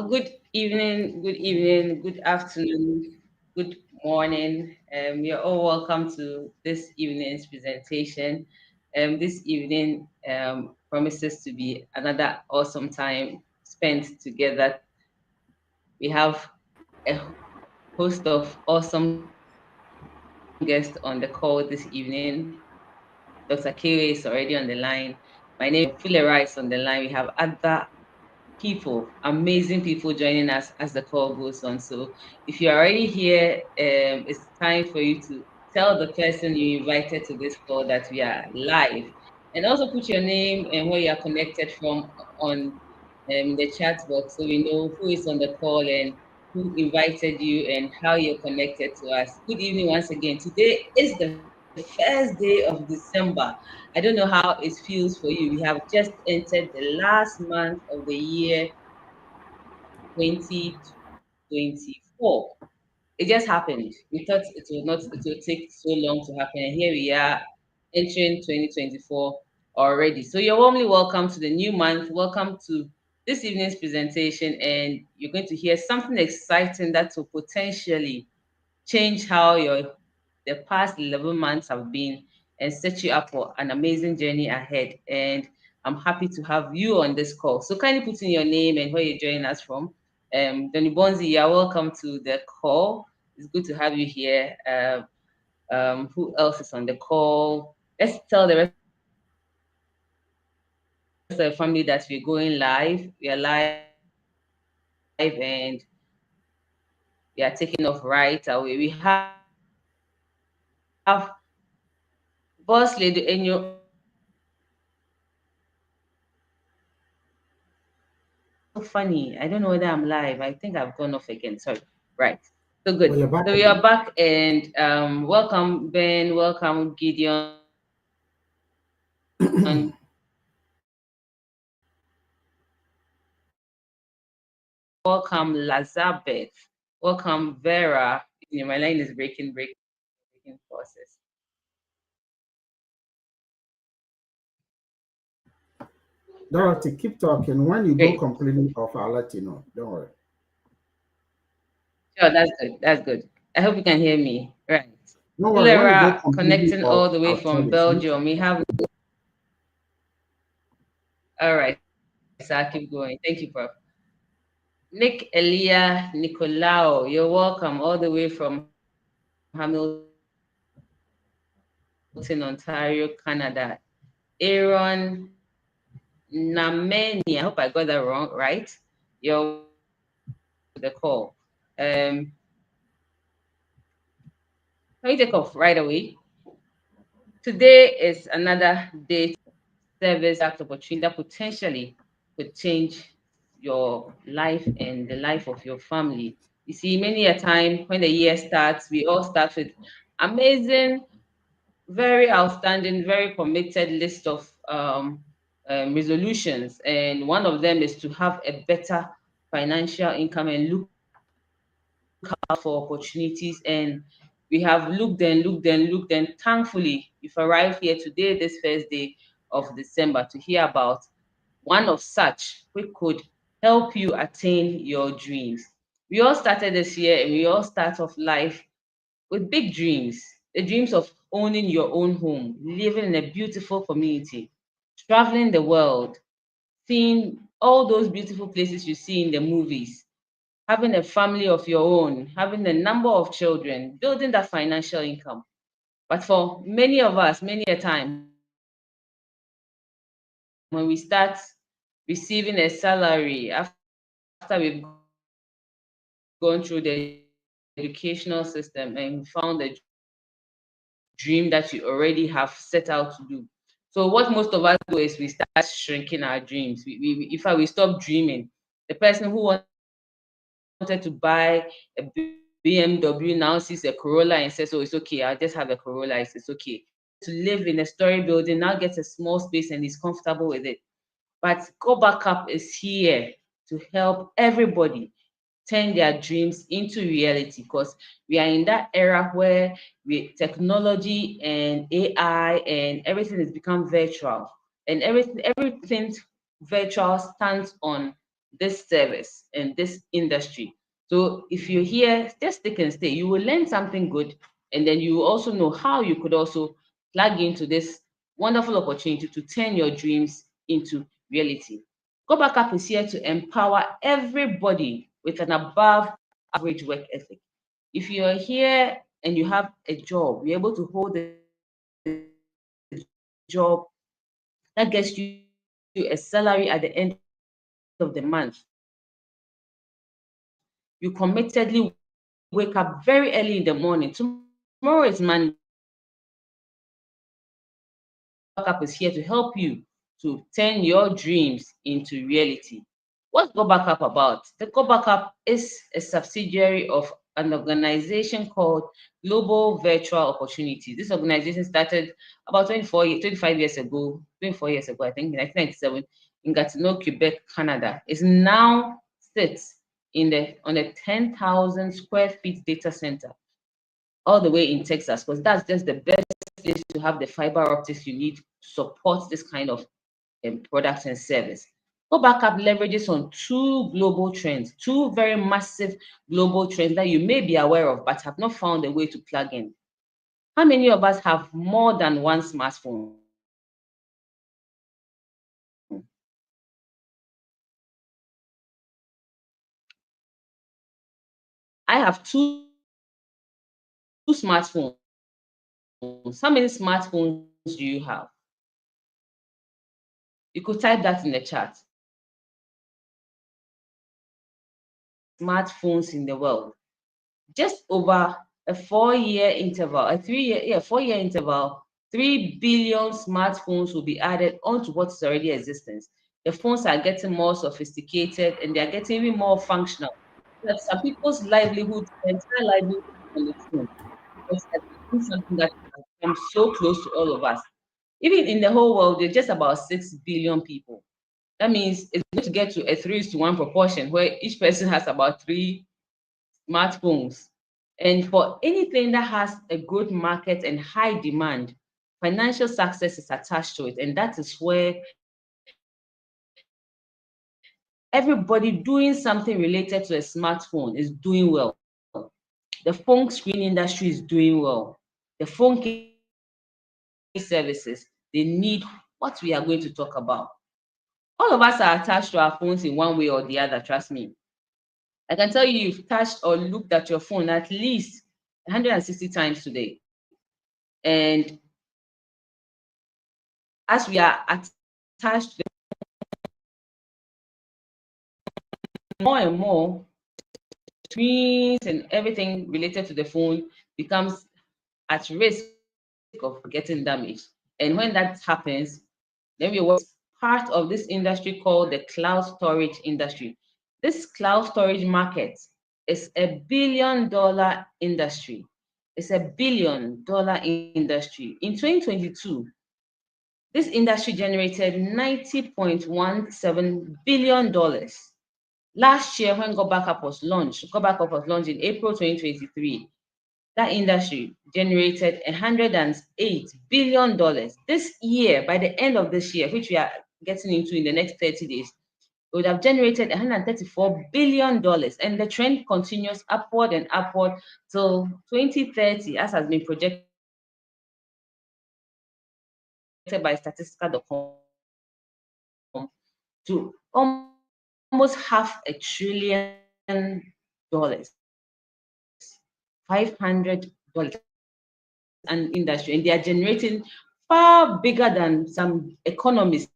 Good evening, good afternoon, good morning. You're all welcome to this evening's presentation. This evening promises to be another awesome time spent together. We have a host of awesome guests on the call this evening. Dr. Kiwe is already on the line. My name is Bernice. We have Fuller Rice on the line. We have other people, amazing people joining us as the call goes on. So if you're already here, it's time for you to tell the person you invited to this call that we are live. And also put your name and where you are connected from on the chat box so we know who is on the call and who invited you and how you're connected to us. Good evening once again. Today is the first day of December. I don't know how it feels for you. We have just entered the last month of the year 2024. It just happened. We thought it would take so long to happen, and here we are entering 2024 already. So you're warmly welcome to the new month. Welcome to this evening's presentation, and you're going to hear something exciting that will potentially change how the past 11 months have been and set you up for an amazing journey ahead. And I'm happy to have you on this call. So kindly put in your name and where you're joining us from. Donny Bonzi, you're welcome to the call. It's good to have you here. Who else is on the call? Let's tell the rest of the family that we're going live. We are live and we are taking off right away. We have Boss Lady so funny. I don't know whether I'm live. I think I've gone off again. Sorry. Right. So Well, good. you're back So we are again. back and welcome Ben, welcome Gideon, welcome Lazabeth, welcome Vera. My line is breaking process. Dorothy, keep talking. When you go Great. completely off, I'll let you know. Don't worry. Sure, that's good. That's good. I hope you can hear me. Right. Don't worry. When you go Fulera completely connecting off, all the way I'll tell from you. Finish. Belgium. We have all right, so I'll keep going. Thank you, Prof. Nick Elia Nicolao, you're welcome all the way from Hamilton, Ontario, Canada. Aaron Nameni, I hope I got that wrong, right? You're welcome to the call. Um, Let me take off right away. Today is another day service act opportunity that potentially could change your life and the life of your family. You see, many a time when the year starts, we all start with amazing, very outstanding, very committed list of resolutions, and one of them is to have a better financial income and look out for opportunities. And we have looked and thankfully you've arrived here today, this first day of December, to hear about one of such which could help you attain your dreams. We all started this year and we all start off life with big dreams, the dreams of owning your own home, living in a beautiful community, traveling the world, seeing all those beautiful places you see in the movies, having a family of your own, having a number of children, building that financial income. But for many of us, many a time, when we start receiving a salary, after we've gone through the educational system and found the dream that you already have set out to do, so what most of us do is we start shrinking our dreams. We if I we stop dreaming, the person who wanted to buy a BMW now sees a Corolla and says, "Oh, it's okay. I'll just have a Corolla. It's okay." He wanted to live in a story building, now gets a small space and is comfortable with it. But GotBackUp is here to help everybody turn their dreams into reality because we are in that era where technology and AI and everything has become virtual, and everything virtual stands on this service and this industry. So if you're here, just stick and stay. You will learn something good, and then you will also know how you could also plug into this wonderful opportunity to turn your dreams into reality. Go Back Up is here to empower everybody with an above average work ethic. If you're here and you have a job, you're able to hold a job that gets you a salary at the end of the month, you committedly wake up very early in the morning. Tomorrow is Monday. Go Back Up is here to help you to turn your dreams into reality. What's Go Back Up about? The Go Back Up is a subsidiary of an organization called Global Virtual Opportunities. This organization started about 25 years ago, 24 years ago, I think, in 1997, in Gatineau, Quebec, Canada. It now sits on a 10,000 square feet data center all the way in Texas, because that's just the best place to have the fiber optics you need to support this kind of products and service. Go Backup leverages on two global trends, two very massive global trends that you may be aware of but have not found a way to plug in. How many of us have more than one smartphone? I have two smartphones. How many smartphones do you have? You could type that in the chat. How many smartphones in the world? Just over a 4-year interval, a 3-year, 4-year interval, 3 billion smartphones will be added onto what is already existence. The phones are getting more sophisticated and they are getting even more functional. That some people's livelihood, their entire livelihood is on the phone. Because it has become something that has come so close to all of us. Even in the whole world, there's just about 6 billion people. That means it's going to get to a 3:1 proportion where each person has about 3 smartphones. And for anything that has a good market and high demand, financial success is attached to it. And that is where everybody doing something related to a smartphone is doing well. The phone screen industry is doing well. The phone case services, they need what we are going to talk about. All of us are attached to our phones in one way or the other, trust me. I can tell you you've touched or looked at your phone at least 160 times today. And as we are attached to the more and more, screens and everything related to the phone becomes at risk of getting damaged. And when that happens, then we were part of this industry called the cloud storage industry. This cloud storage market is $1 billion industry. It's $1 billion industry. In 2022, this industry generated $90.17 billion. Last year, when Go Back Up was launched in April 2023, that industry generated $108 billion. This year, by the end of this year, which we are getting into in the next 30 days, it would have generated $134 billion. And the trend continues upward and upward till 2030, as has been projected by Statistical.com, to almost $500 billion. This is an industry, and they are generating far bigger than some economies,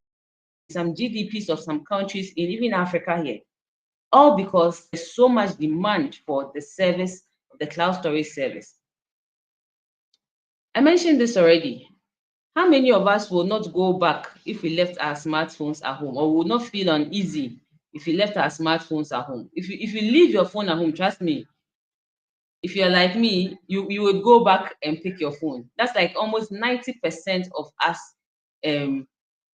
some GDPs of some countries in even Africa here. All because there's so much demand for the service of the cloud storage service. I mentioned this already. How many of us will not go back if we left our smartphones at home, or will not feel uneasy if we left our smartphones at home? If you leave your phone at home, trust me, if you're like me, you would go back and pick your phone. That's like almost 90% of us um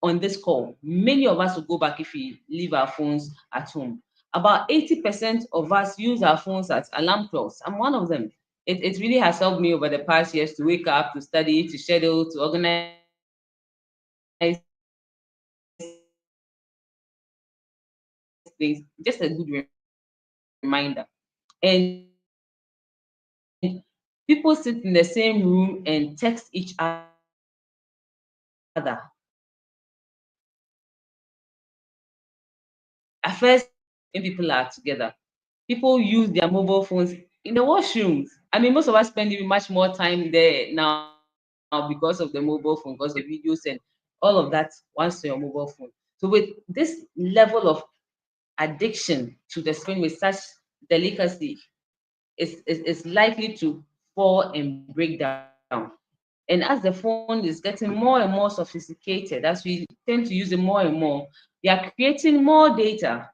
on this call. Many of us will go back if we leave our phones at home. About 80% of us use our phones as alarm clocks. I'm one of them. It really has helped me over the past years to wake up, to study, to schedule, to organize things, to plan my day. things, just a good reminder. And people sit in the same room and text each other. At first, when people are together, people use their mobile phones in the washrooms. I mean, most of us spend even much more time there now because of the mobile phone, because of the videos and all of that once to your mobile phone. So with this level of addiction to the screen with such delicacy, is likely to fall and break down. And as the phone is getting more and more sophisticated, as we tend to use it more and more, we are creating more data.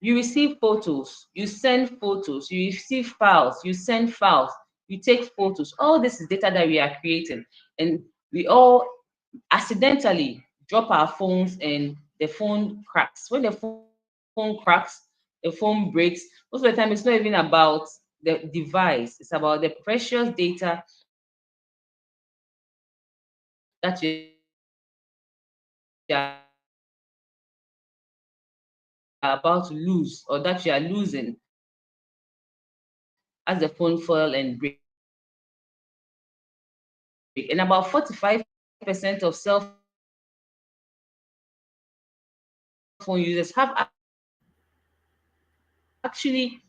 You receive photos, you send photos, you receive files, you send files, you take photos. All this is data that we are creating. And we all accidentally drop our phones and the phone cracks. When the phone cracks, the phone breaks, most of the time it's not even about the device, it's about the precious data that you're about to lose or that you are losing as the phone fall and break. And about 45% of cell phone users have actually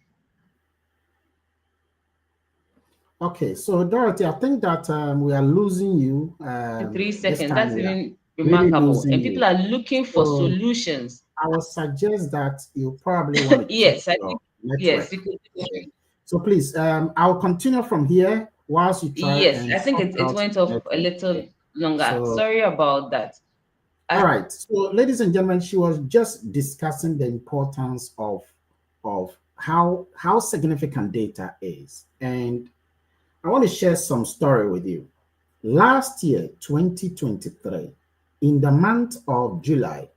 Okay, so Dorothy, I think that we are losing you. in three This seconds. time That's we are even really remarkable. losing And people you. are looking for So solutions. I would suggest that you probably want to check Yes, I your think yes, network. you could. Okay. So please, I'll continue from here whilst you try Yes, and I think sort it out went your off a network. little Okay. longer. So, Sorry about that. all I, right. So, ladies and gentlemen, she was just discussing the importance of how significant data is, and I want to share some story with you. Last year, 2023, in the month of July,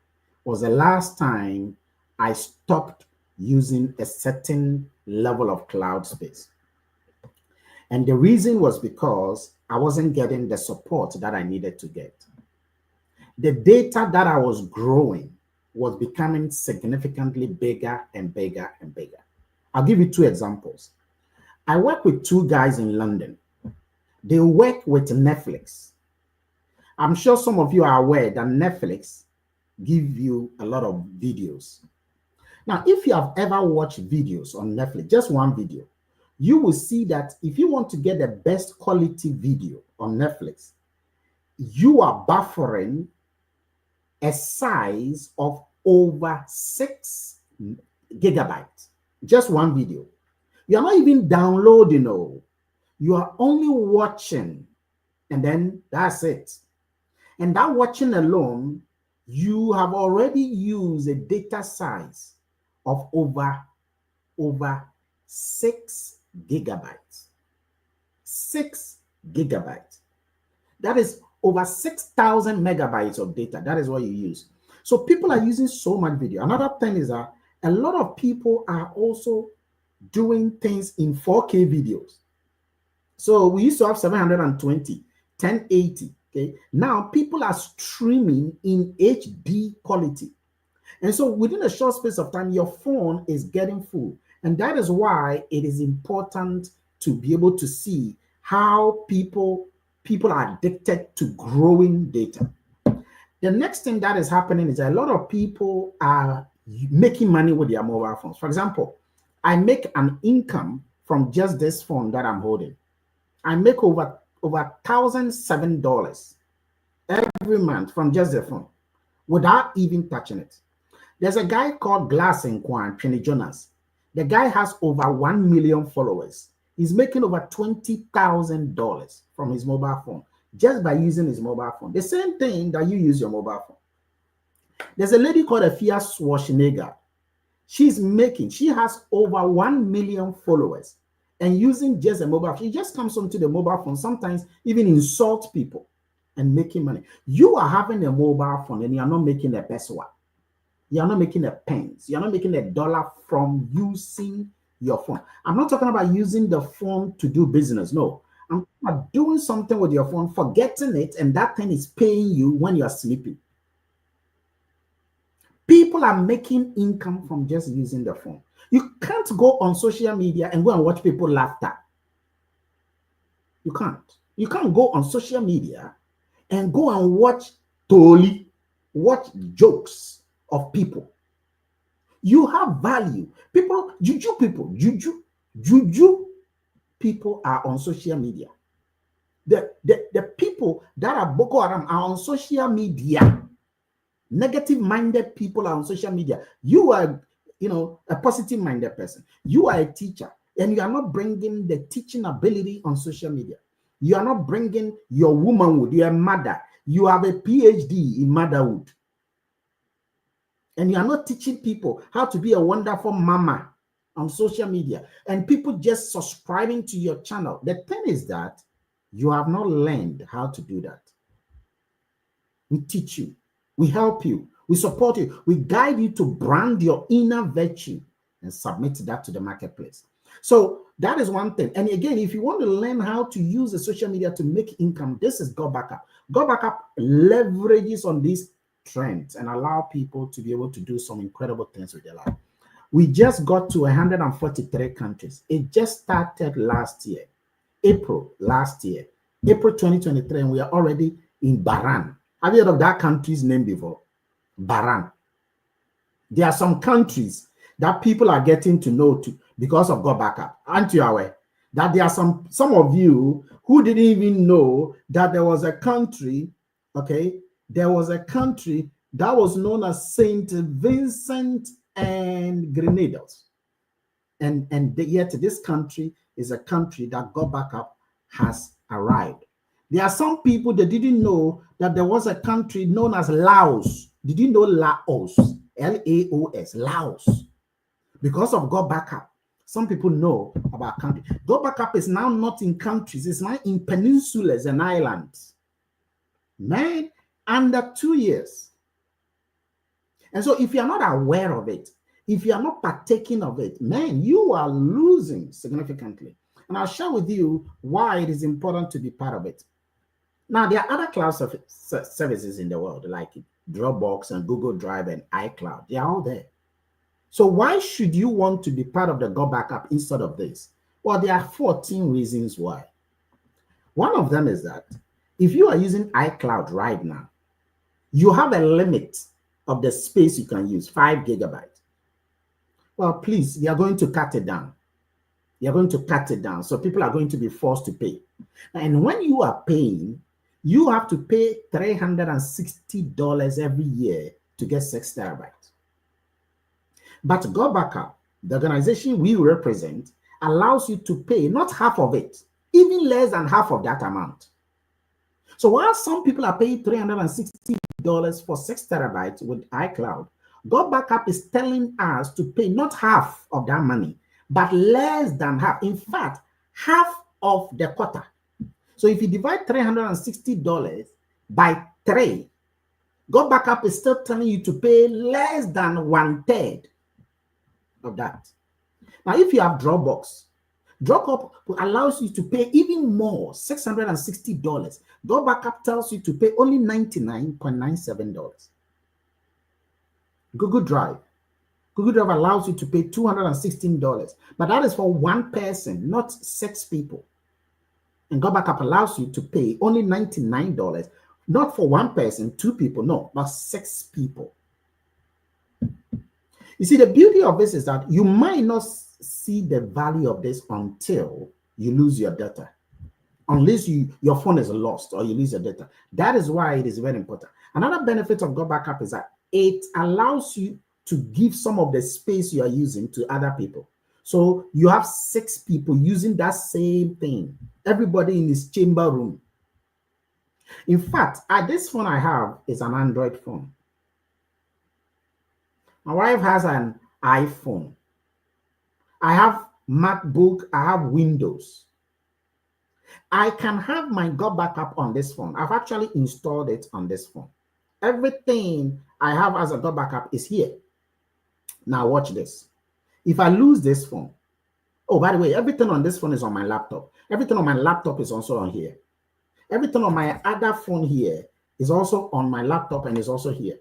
was the last time I stopped using a certain level of cloud space. And the reason was because I wasn't getting the support that I needed to get. The data that I was growing was becoming significantly bigger and bigger and bigger. I'll give you two examples. I work with two guys in London. They work with Netflix. I'm sure some of you are aware that Netflix give you a lot of videos. Now, if you have ever watched videos on Netflix, just one video, you will see that if you want to get the best quality video on Netflix, you are buffering a size of over 6 gigabytes. Just one video. You are not even downloading, no. You are only watching, and then that's it. And that watching alone, you have already used a data size of over 6 gigabytes. 6 gigabytes. That is over 6,000 megabytes of data. That is what you use. So people are using so much video. Another thing is that a lot of people are also doing things in 4K videos. So we used to have 720, 1080. Okay. Now people are streaming in HD quality. And so within a short space of time, your phone is getting full. And that is why it is important to be able to see how people are addicted to growing data. The next thing that is happening is a lot of people are making money with their mobile phones. For example, I make an income from just this phone that I'm holding. I make over $1,007 every month from just the phone without even touching it. There's a guy called Glass and Kwan, Penny Jonas. The guy has over 1 million followers. He's making over $20,000 from his mobile phone just by using his mobile phone. The same thing that you use your mobile phone. There's a lady called Afia Schwarzenegger. She has over 1 million followers and using just a mobile phone. She just comes onto the mobile phone, sometimes even insult people and making money. You are having a mobile phone and you are not making a pesewa. You are not making a pence. You are not making a dollar from using your phone. I'm not talking about using the phone to do business. No, I'm talking about doing something with your phone, forgetting it, and that thing is paying you when you are sleeping. People are making income from just using the phone. You can't go on social media and go and watch people laughter. You can't. You can't go on social media and go and watch toli, watch jokes of people. You have value. Juju people are on social media. The people that are Boko Haram are on social media. Negative-minded people are on social media. You are, a positive-minded person. You are a teacher, and you are not bringing the teaching ability on social media. You are not bringing your womanhood. You are a mother. You have a PhD in motherhood. And you are not teaching people how to be a wonderful mama on social media. And people just subscribing to your channel. The thing is that you have not learned how to do that. We teach you. We help you. We support you. We guide you to brand your inner virtue and submit that to the marketplace. So that is one thing. And again, if you want to learn how to use the social media to make income, this is GotBackUp. GotBackUp leverages on these trends and allow people to be able to do some incredible things with their life. We just got to 143 countries. It just started last year, April last year, April 2023, and we are already in Bahrain. Have you heard of that country's name before? Bahrain. There are some countries that people are getting to know because of GotBackUp. Aren't you aware that there are some of you who didn't even know that there was a country, okay? There was a country that was known as Saint Vincent and Grenadines. And yet this country is a country that GotBackUp has arrived. There are some people that didn't know that there was a country known as Laos. Did you know Laos? L-A-O-S, Laos. Because of GotBackUp, some people know about country. GotBackUp is now not in countries, it's now in peninsulas and islands. Man, under 2 years. And so if you're not aware of it, if you are not partaking of it, man, you are losing significantly. And I'll share with you why it is important to be part of it. Now, there are other cloud services in the world, like Dropbox and Google Drive and iCloud. They are all there. So why should you want to be part of the GotBackUp instead of this? Well, there are 14 reasons why. One of them is that if you are using iCloud right now, you have a limit of the space you can use, 5 gigabytes. Well, please, we are going to cut it down. We are going to cut it down. So people are going to be forced to pay. And when you are paying, you have to pay $360 every year to get 6 terabytes. But GotBackUp, the organization we represent, allows you to pay not half of it, even less than half of that amount. So while some people are paying $360 for 6 terabytes with iCloud, GotBackUp is telling us to pay not half of that money, but less than half. In fact, half of the quarter. So if you divide $360 by 3, GotBackUp is still telling you to pay less than 1/3 of that. Now, if you have Dropbox allows you to pay even more, $660. GotBackUp tells you to pay only $99.97. Google Drive allows you to pay $216, but that is for one person, not 6 people. And GotBackUp allows you to pay only $99, not for one person, 2 people, no, but 6 people. You see, the beauty of this is that you might not see the value of this until you lose your data, unless your phone is lost or you lose your data. That is why it is very important. Another benefit of GotBackUp is that it allows you to give some of the space you are using to other people. So you have 6 people using that same thing, everybody in this chamber room. In fact, this phone I have is an Android phone. My wife has an iPhone. I have MacBook, I have Windows. I can have my GotBackUp on this phone. I've actually installed it on this phone. Everything I have as a GotBackUp is here. Now watch this. If I lose this phone, oh, by the way, everything on this phone is on my laptop. Everything on my laptop is also on here. Everything on my other phone here is also on my laptop and is also here.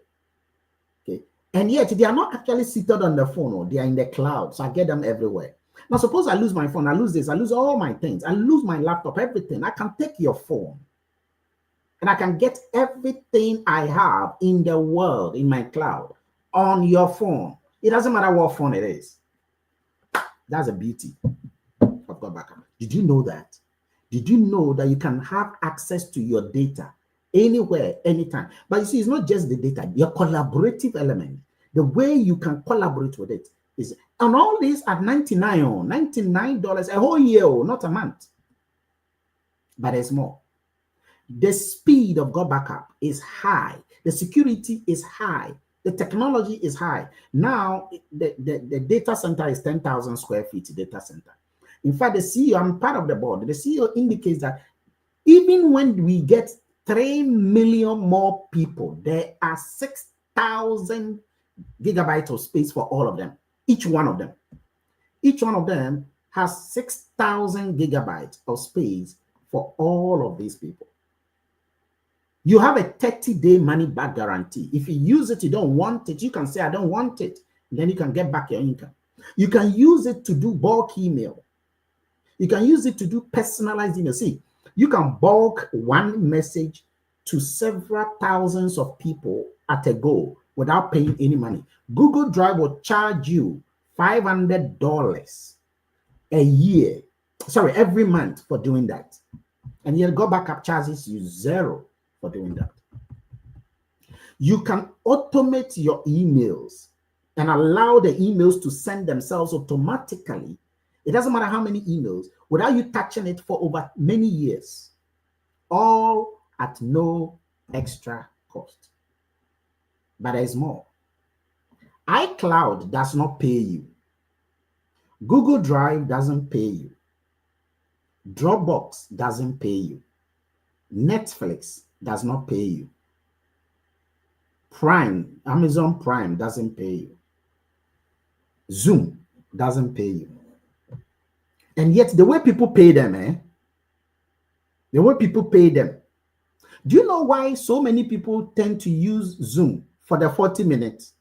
Okay. And yet they are not actually seated on the phone, or they are in the cloud. So I get them everywhere. Now, suppose I lose my phone, I lose this, I lose all my things, I lose my laptop, everything. I can take your phone and I can get everything I have in the world in my cloud on your phone. It doesn't matter what phone it is. That's the beauty of GotBackUp. Did you know that? Did you know that you can have access to your data anywhere, anytime? But you see, it's not just the data, your collaborative element, the way you can collaborate with it is, and all this at $99 a whole year, not a month. But there's more. The speed of GotBackUp is high. The security is high. The technology is high. Now, the data center is 10,000 square feet data center. In fact, the CEO, I'm part of the board, the CEO indicates that even when we get 3 million more people, there are 6,000 gigabytes of space for all of them, each one of them. Each one of them has 6,000 gigabytes of space for all of these people. You have a 30-day money back guarantee. If you use it, you don't want it, you can say, I don't want it. Then you can get back your income. You can use it to do bulk email. You can use it to do personalized email. See, you can bulk one message to several thousands of people at a go without paying any money. Google Drive will charge you $500 a year, sorry, every month for doing that. And yet GotBackUp charges you $0 for doing that. You can automate your emails and allow the emails to send themselves automatically. It doesn't matter how many emails, without you touching it for over many years, all at no extra cost. But there's more. iCloud does not pay you. Google Drive doesn't pay you. Dropbox doesn't pay you. Netflix does not pay you. Prime, Amazon Prime doesn't pay you. Zoom doesn't pay you. And yet the way people pay them, the way people pay them. Do you know why so many people tend to use Zoom for the 40 minutes?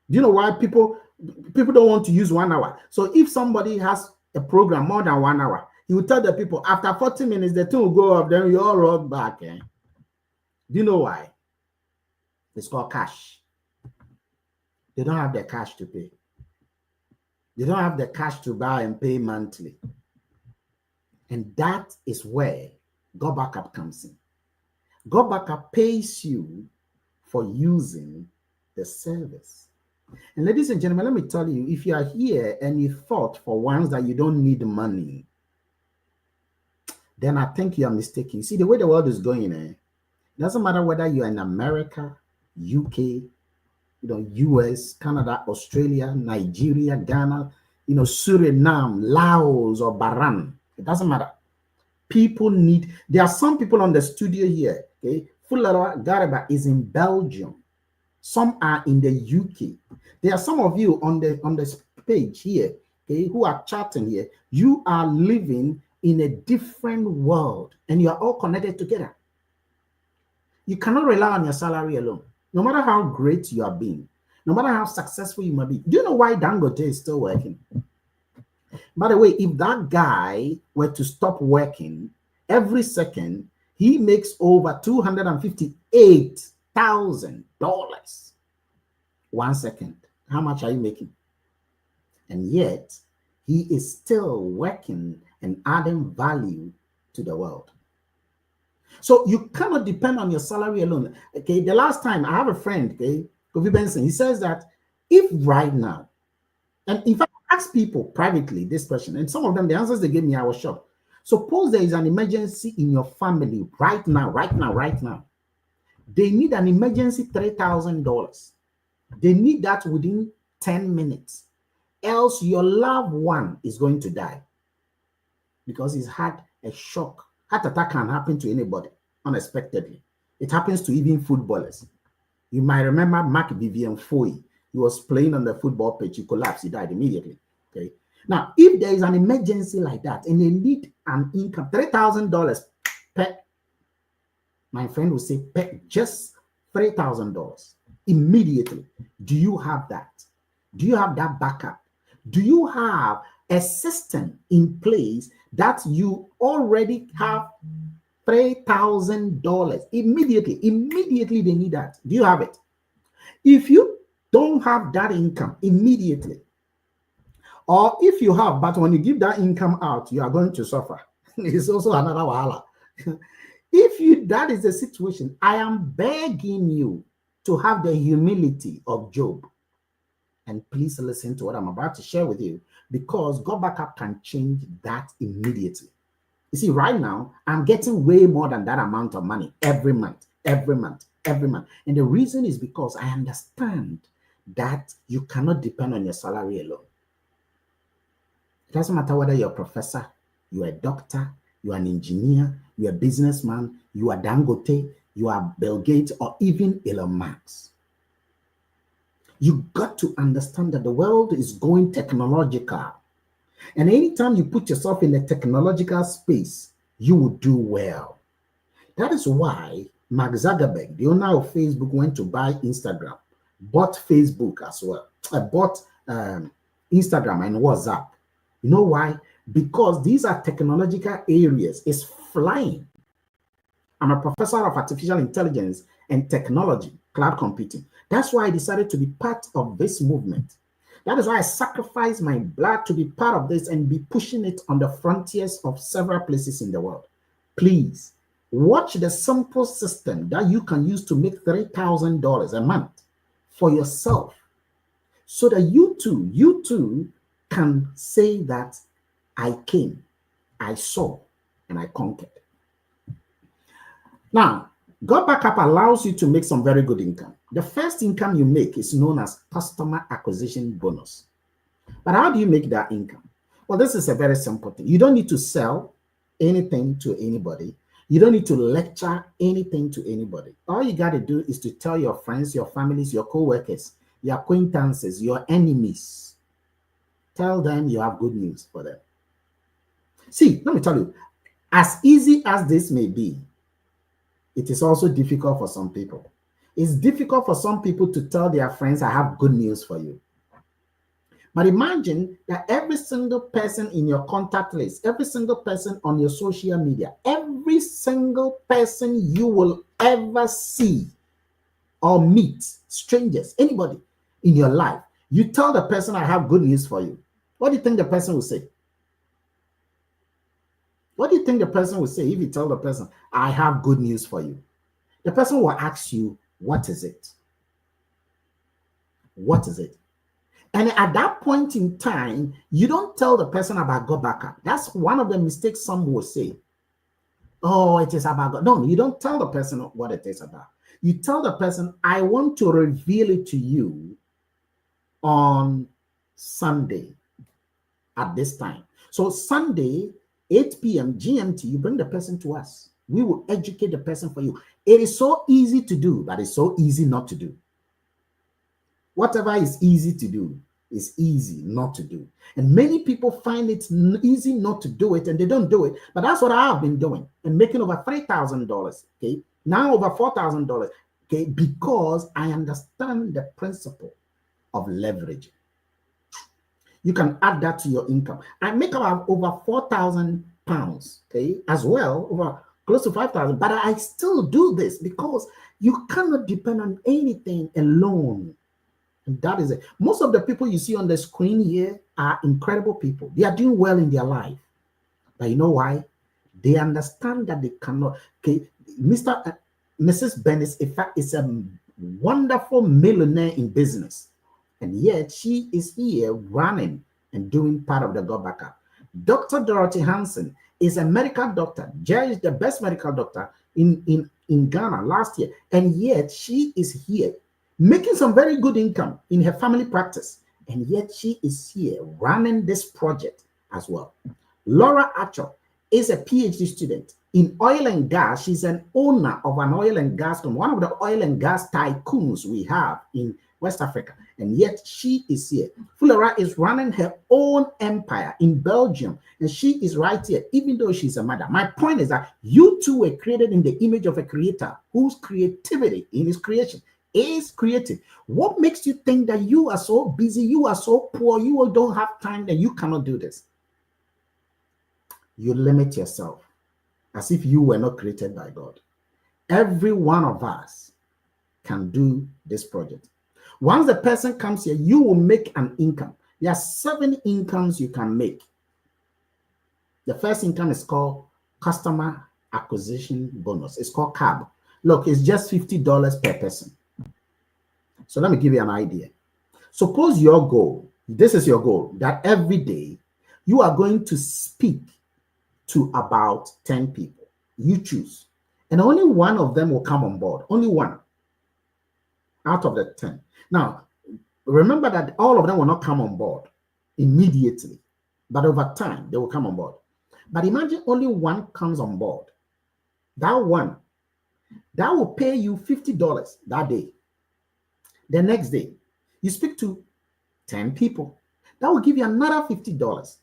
Do you know why people don't want to use 1 hour? So if somebody has a program more than 1 hour, he will tell the people after 40 minutes, the thing will go up, then you all run back. Do you know why? It's called cash. They don't have the cash to pay. They don't have the cash to buy and pay monthly. And that is where GotBackUp comes in. GotBackUp pays you for using the service. And ladies and gentlemen, let me tell you, if you are here and you thought for once that you don't need money, then I think you are mistaken. You see, the way the world is going, it doesn't matter whether you're in America, UK, US, Canada, Australia, Nigeria, Ghana, Suriname, Laos, or Bahrain. It doesn't matter. People need, there are some people on the studio here, okay? Fulara Garba is in Belgium. Some are in the UK. There are some of you on the page here, okay, who are chatting here. You are living in a different world and you are all connected together. You cannot rely on your salary alone. No matter how great you have been, no matter how successful you might be. Do you know why Dangote is still working? By the way, if that guy were to stop working every second, he makes over $258,000. 1 second. How much are you making? And yet, he is still working and adding value to the world. So you cannot depend on your salary alone. Okay, the last time I have a friend, okay, Kofi Benson, he says that if right now, and in fact, I asked people privately this question, and some of them, the answers they gave me, I was shocked. Suppose there is an emergency in your family right now. They need an emergency $3,000. They need that within 10 minutes. Else your loved one is going to die because he's had a shock. Heart attack can happen to anybody unexpectedly. It happens to even footballers. You might remember Mark Vivian Foy. He was playing on the football pitch. He collapsed. He died immediately. Okay. Now, if there is an emergency like that and they need an income, $3,000 per, my friend will say, per just $3,000. immediately. Do you have that? Do you have that backup? Do you have a system in place that you already have $3,000 immediately? Immediately they need that. Do you have it? If you don't have that income immediately, or if you have, but when you give that income out, you are going to suffer. It's also another wahala. If that is the situation, I am begging you to have the humility of Job. And please listen to what I'm about to share with you, because GotBackUp can change that immediately. You see, right now, I'm getting way more than that amount of money every month, every month, every month. And the reason is because I understand that you cannot depend on your salary alone. It doesn't matter whether you're a professor, you're a doctor, you're an engineer, you're a businessman, you are Dangote, you are Bill Gates, or even Elon Musk. You got to understand that the world is going technological. And anytime you put yourself in a technological space, you will do well. That is why Mark Zuckerberg, the owner of Facebook, went to buy Instagram, bought Facebook as well, bought Instagram and WhatsApp. You know why? Because these are technological areas. It's flying. I'm a professor of artificial intelligence and technology, cloud computing. That's why I decided to be part of this movement. That is why I sacrificed my blood to be part of this and be pushing it on the frontiers of several places in the world. Please watch the simple system that you can use to make $3,000 a month for yourself, so that you too can say that I came, I saw, and I conquered. Now, GotBackUp allows you to make some very good income. The first income you make is known as customer acquisition bonus. But how do you make that income? Well, this is a very simple thing. You don't need to sell anything to anybody. You don't need to lecture anything to anybody. All you got to do is to tell your friends, your families, your co-workers, your acquaintances, your enemies. Tell them you have good news for them. See, let me tell you, as easy as this may be, it is also difficult for some people. It's difficult for some people to tell their friends, I have good news for you. But imagine that every single person in your contact list, every single person on your social media, every single person you will ever see or meet, strangers, anybody in your life, you tell the person, I have good news for you. What do you think the person will say? What do you think the person will say if you tell the person, I have good news for you? The person will ask you, what is it? What is it? And at that point in time, you don't tell the person about GotBackUp. That's one of the mistakes some will say. Oh, it is about God. No, you don't tell the person what it is about. You tell the person, I want to reveal it to you on Sunday at this time. So Sunday, 8 p.m. GMT, you bring the person to us. We will educate the person for you. It is so easy to do, but it's so easy not to do. Whatever is easy to do is easy not to do. And many people find it easy not to do it, and they don't do it. But that's what I have been doing and making over $3,000, okay? Now over $4,000, okay? Because I understand the principle of leveraging. You can add that to your income. I make about over 4,000 pounds, okay, as well, over close to 5,000. But I still do this because you cannot depend on anything alone. And that is it. Most of the people you see on the screen here are incredible people. They are doing well in their life. But you know why? They understand that they cannot. Okay, Mrs. Bernice, in fact, is a wonderful millionaire in business. And yet she is here running and doing part of the GotBackUp. Dr. Dorothy Hanson is a medical doctor, judged the best medical doctor in Ghana last year. And yet she is here making some very good income in her family practice. And yet she is here running this project as well. Laura Atsyor is a PhD student in oil and gas. She's an owner of an oil and gas company, one of the oil and gas tycoons we have in West Africa, and yet she is here. Fulera is running her own empire in Belgium, and she is right here, even though she's a mother. My point is that you two were created in the image of a creator whose creativity in his creation is creative. What makes you think that you are so busy, you are so poor, you don't have time, that you cannot do this? You limit yourself as if you were not created by God. Every one of us can do this project. Once the person comes here, you will make an income. There are 7 incomes you can make. The first income is called customer acquisition bonus. It's called CAB. Look, it's just $50 per person. So let me give you an idea. Suppose your goal, this is your goal, that every day you are going to speak to about 10 people. You choose. And only one of them will come on board. Only one out of the 10. Now, remember that all of them will not come on board immediately, but over time they will come on board. But imagine only one comes on board. That one, that will pay you $50 that day. The next day, you speak to 10 people. That will give you another $50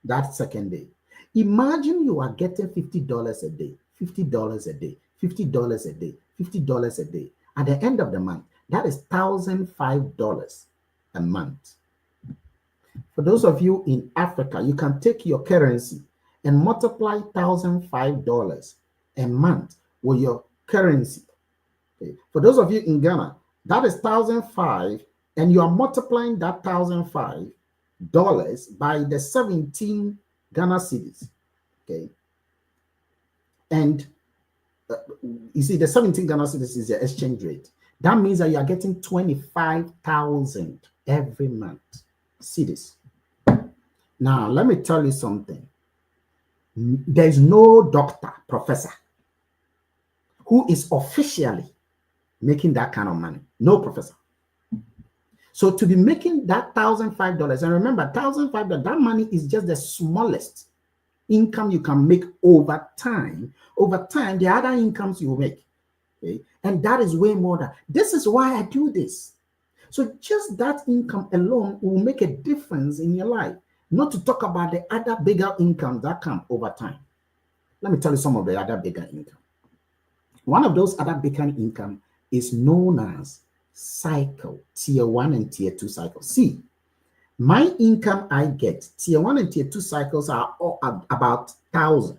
that second day. Imagine you are getting $50 a day, $50 a day, $50 a day, $50 a day. At the end of the month, that is $1,005 a month. For those of you in Africa, you can take your currency and multiply $1,005 a month with your currency. Okay. For those of you in Ghana, that is $1,005, and you are multiplying that $1,005 by the 17 Ghana cedis. Okay. And you see, the 17 Ghana cedis is the exchange rate. That means that you are getting 25,000 every month. Cedis. Now, let me tell you something. There's no doctor, professor, who is officially making that kind of money. No professor. So to be making that $1,005, and remember, $1,005, that money is just the smallest income you can make over time. Over time, the other incomes you will make. Okay? And that is way more than. This is why I do this. So just that income alone will make a difference in your life. Not to talk about the other bigger incomes that come over time. Let me tell you some of the other bigger income. One of those other bigger income is known as cycle, tier 1 and tier 2 cycles. See, my income I get, tier 1 and tier 2 cycles are all about 1,000.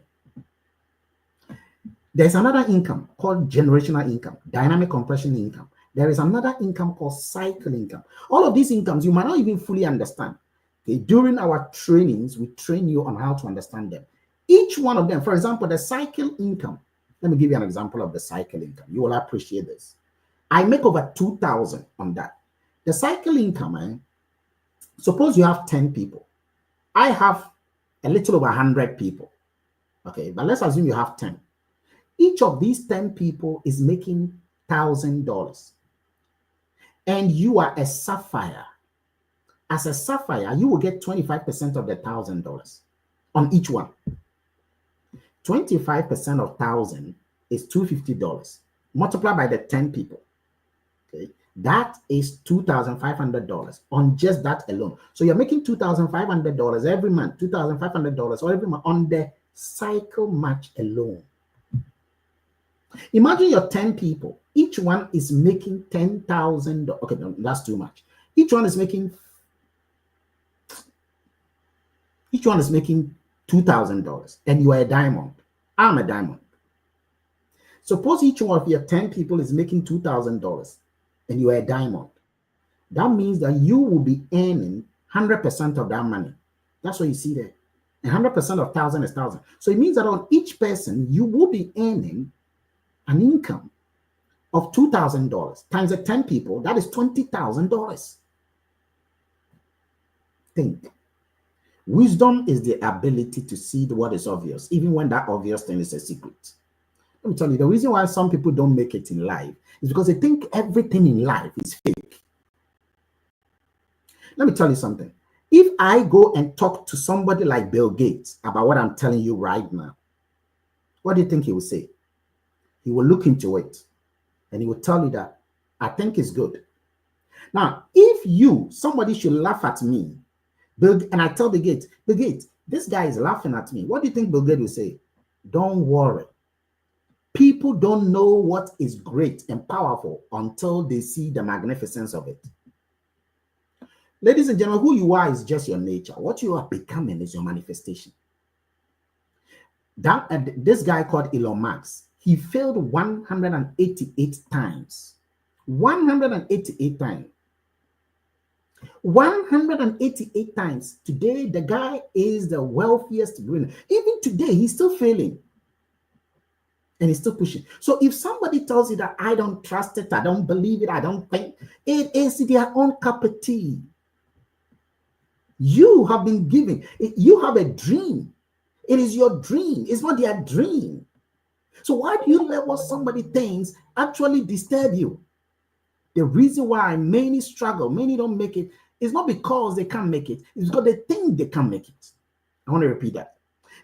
There's another income called generational income, dynamic compression income. There is another income called cycle income. All of these incomes, you might not even fully understand. Okay? During our trainings, we train you on how to understand them. Each one of them, for example, the cycle income. Let me give you an example of the cycle income. You will appreciate this. I make over 2,000 on that. The cycle income, suppose you have 10 people. I have a little over 100 people. Okay, but let's assume you have 10. Each of these 10 people is making $1,000. And you are a sapphire. As a sapphire, you will get 25% of the $1,000 on each one. 25% of 1,000 is $250. Multiply by the 10 people. Okay, that is $2,500 on just that alone. So you're making $2,500 every month, $2,500 every month on the cycle match alone. Imagine your 10 people. Each one is making $10,000. Okay, no, that's too much. Each one is making $2,000, and you are a diamond. I'm a diamond. Suppose each one of your 10 people is making $2,000, and you are a diamond. That means that you will be earning 100% of that money. That's what you see there. And 100% of 1,000 is 1,000. So it means that on each person, you will be earning an income of $2,000 times the 10 people. That is $20,000. Think. Wisdom is the ability to see what is obvious, even when that obvious thing is a secret. Let me tell you, the reason why some people don't make it in life is because they think everything in life is fake. Let me tell you something. If I go and talk to somebody like Bill Gates about what I'm telling you right now, what do you think he will say? He will look into it and he will tell you that I think it's good. Now, if somebody should laugh at me, and I tell Bill Gates, this guy is laughing at me. What do you think Bill Gates will say? Don't worry. People don't know what is great and powerful until they see the magnificence of it. Ladies and gentlemen, who you are is just your nature. What you are becoming is your manifestation. This guy called Elon Musk, he failed 188 times. 188 times. 188 times. Today, the guy is the wealthiest billionaire. Even today, he's still failing. And he's still pushing. So if somebody tells you that I don't trust it, I don't believe it, I don't think, it is their own cup of tea. You have been given, you have a dream. It is your dream. It's not their dream. So why do you let what somebody thinks actually disturb you? The reason why many struggle, many don't make it, is not because they can't make it. It's because they think they can't make it. I want to repeat that.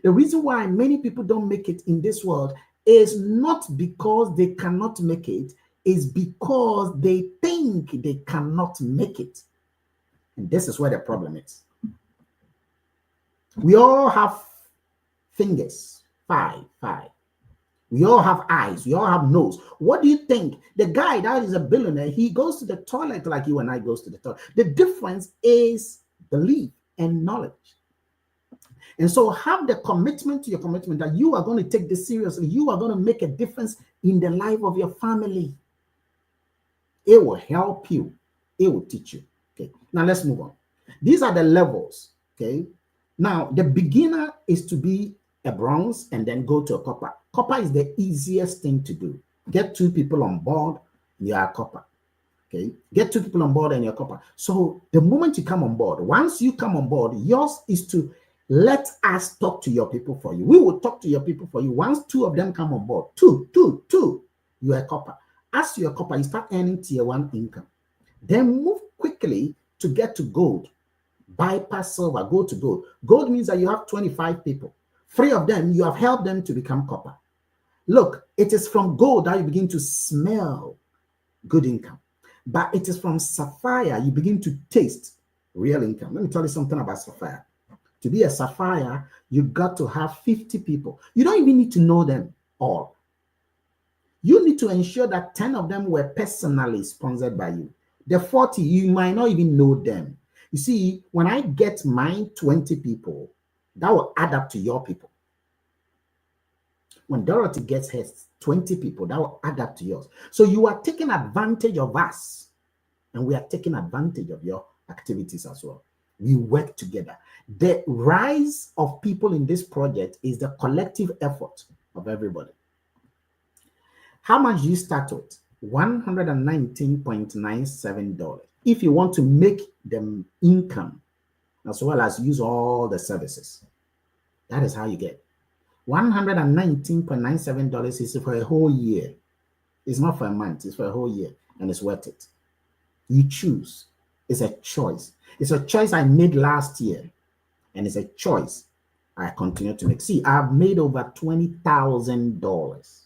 The reason why many people don't make it in this world is not because they cannot make it, is because they think they cannot make it. And this is where the problem is. We all have fingers, five. We all have eyes. We all have nose. What do you think? The guy that is a billionaire, he goes to the toilet like you and I goes to the toilet. The difference is belief and knowledge. And so have the commitment to your commitment that you are going to take this seriously. You are going to make a difference in the life of your family. It will help you. It will teach you. Okay. Now let's move on. These are the levels. Okay. Now the beginner is to be a bronze and then go to a copper. Copper is the easiest thing to do. Get two people on board, you are a copper. Okay, get two people on board and you're a copper. So the moment you come on board, once you come on board, yours is to let us talk to your people for you. We will talk to your people for you. Once two of them come on board, two, you are a copper. As you're a copper, you start earning tier 1 income. Then move quickly to get to gold. Bypass silver, go to gold. Gold means that you have 25 people. 3 of them, you have helped them to become copper. Look, it is from gold that you begin to smell good income. But it is from sapphire you begin to taste real income. Let me tell you something about sapphire. To be a sapphire, you got to have 50 people. You don't even need to know them all. You need to ensure that 10 of them were personally sponsored by you. The 40, you might not even know them. You see, when I get mine 20 people, that will add up to your people. When Dorothy gets hers 20 people, that will add up to yours. So you are taking advantage of us, and we are taking advantage of your activities as well. We work together. The rise of people in this project is the collective effort of everybody. How much do you start with? $119.97. If you want to make the income as well as use all the services, that is how you get. $119.97 is for a whole year. It's not for a month, it's for a whole year, and it's worth it. You choose. It's a choice. It's a choice I made last year, and it's a choice I continue to make. See, I've made over $20,000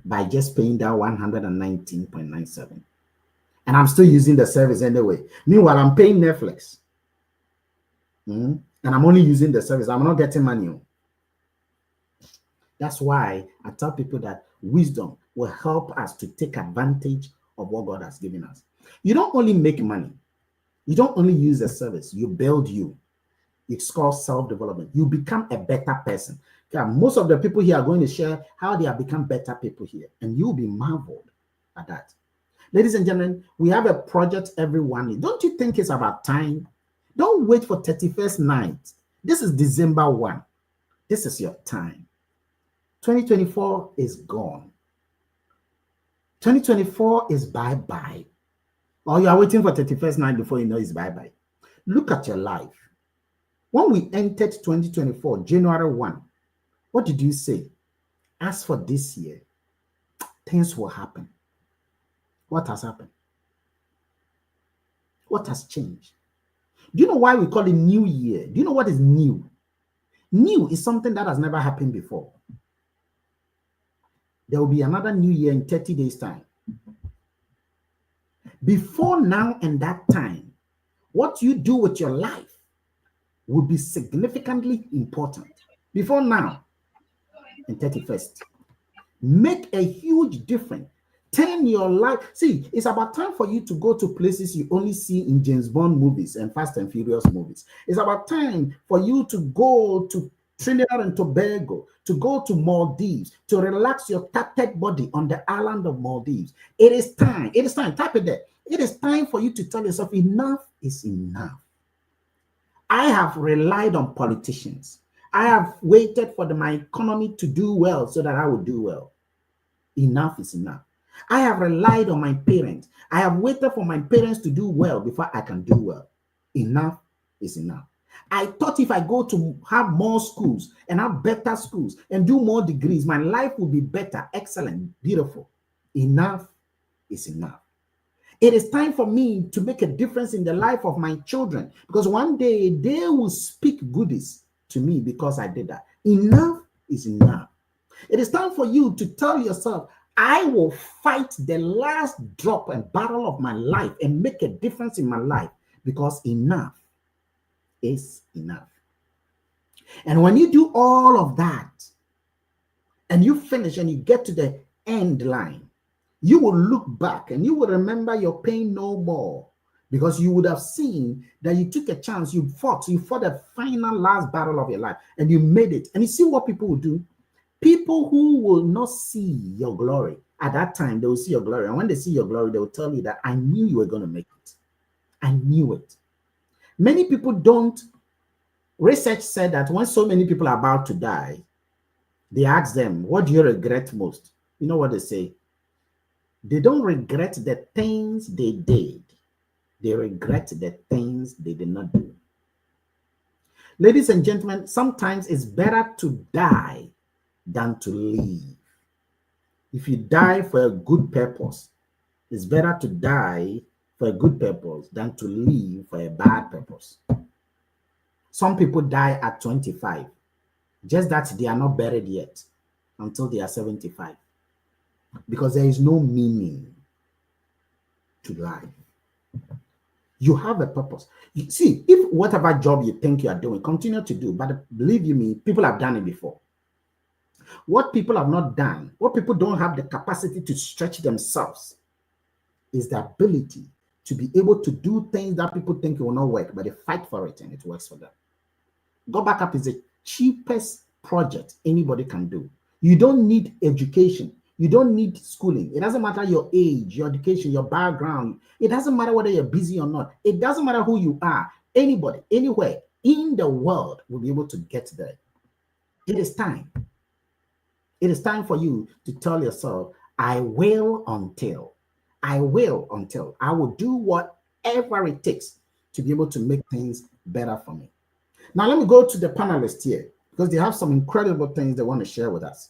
by just paying that $119.97. And I'm still using the service anyway. Meanwhile, I'm paying Netflix. And I'm only using the service. I'm not getting money. That's why I tell people that wisdom will help us to take advantage of what God has given us. You don't only make money. You don't only use the service. You build you. It's called self-development. You become a better person. Okay, most of the people here are going to share how they have become better people here. And you'll be marveled at that. Ladies and gentlemen, we have a project every 1 year. Don't you think it's about time? Don't wait for 31st night. This is December 1. This is your time. 2024 is gone. 2024 is bye-bye. Or you are waiting for 31st night before you know it's bye-bye. Look at your life. When we entered 2024, January 1, what did you say? As for this year, things will happen. What has happened? What has changed? Do you know why we call it New Year? Do you know what is new? New is something that has never happened before. There will be another New Year in 30 days' time. Before now and that time, what you do with your life will be significantly important. Before now, and 31st. Make a huge difference. Turn your life. See, it's about time for you to go to places you only see in James Bond movies and Fast and Furious movies. It's about time for you to go to Trinidad and Tobago, to go to Maldives, to relax your tattered body on the island of Maldives. It is time. It is time. Type it there. It is time for you to tell yourself enough is enough. I have relied on politicians. I have waited for my economy to do well so that I would do well. Enough is enough. I have relied on my parents. I have waited for my parents to do well before I can do well. Enough is enough. I thought if I go to have more schools and have better schools and do more degrees, my life will be better, excellent, beautiful. Enough is enough. It is time for me to make a difference in the life of my children, because one day they will speak goodies to me because I did that. Enough is enough. It is time for you to tell yourself, I will fight the last drop and battle of my life and make a difference in my life, because enough is enough. And when you do all of that and you finish and you get to the end line, you will look back and you will remember your pain no more, because you would have seen that you took a chance, you fought the final last battle of your life and you made it. And you see what people will do? People who will not see your glory at that time, they will see your glory. And when they see your glory, they will tell you that I knew you were going to make it. I knew it. Many people don't. Research said that when so many people are about to die, they ask them, what do you regret most? You know what they say? They don't regret the things they did. They regret the things they did not do. Ladies and gentlemen, sometimes it's better to die than to live. If you die for a good purpose, it's better to die for a good purpose than to live for a bad purpose. Some people die at 25, just that they are not buried yet until they are 75, because there is no meaning to life. You have a purpose. You see, if whatever job you think you are doing, continue to do, but believe you me, people have done it before. What people have not done, what people don't have the capacity to stretch themselves, is the ability to be able to do things that people think will not work, but they fight for it and it works for them. GotBackUp is the cheapest project anybody can do. You don't need education. You don't need schooling. It doesn't matter your age, your education, your background. It doesn't matter whether you're busy or not. It doesn't matter who you are. Anybody, anywhere in the world will be able to get there. It is time. It is time for you to tell yourself, I will until I will do whatever it takes to be able to make things better for me. Now, let me go to the panelists here, because they have some incredible things they want to share with us.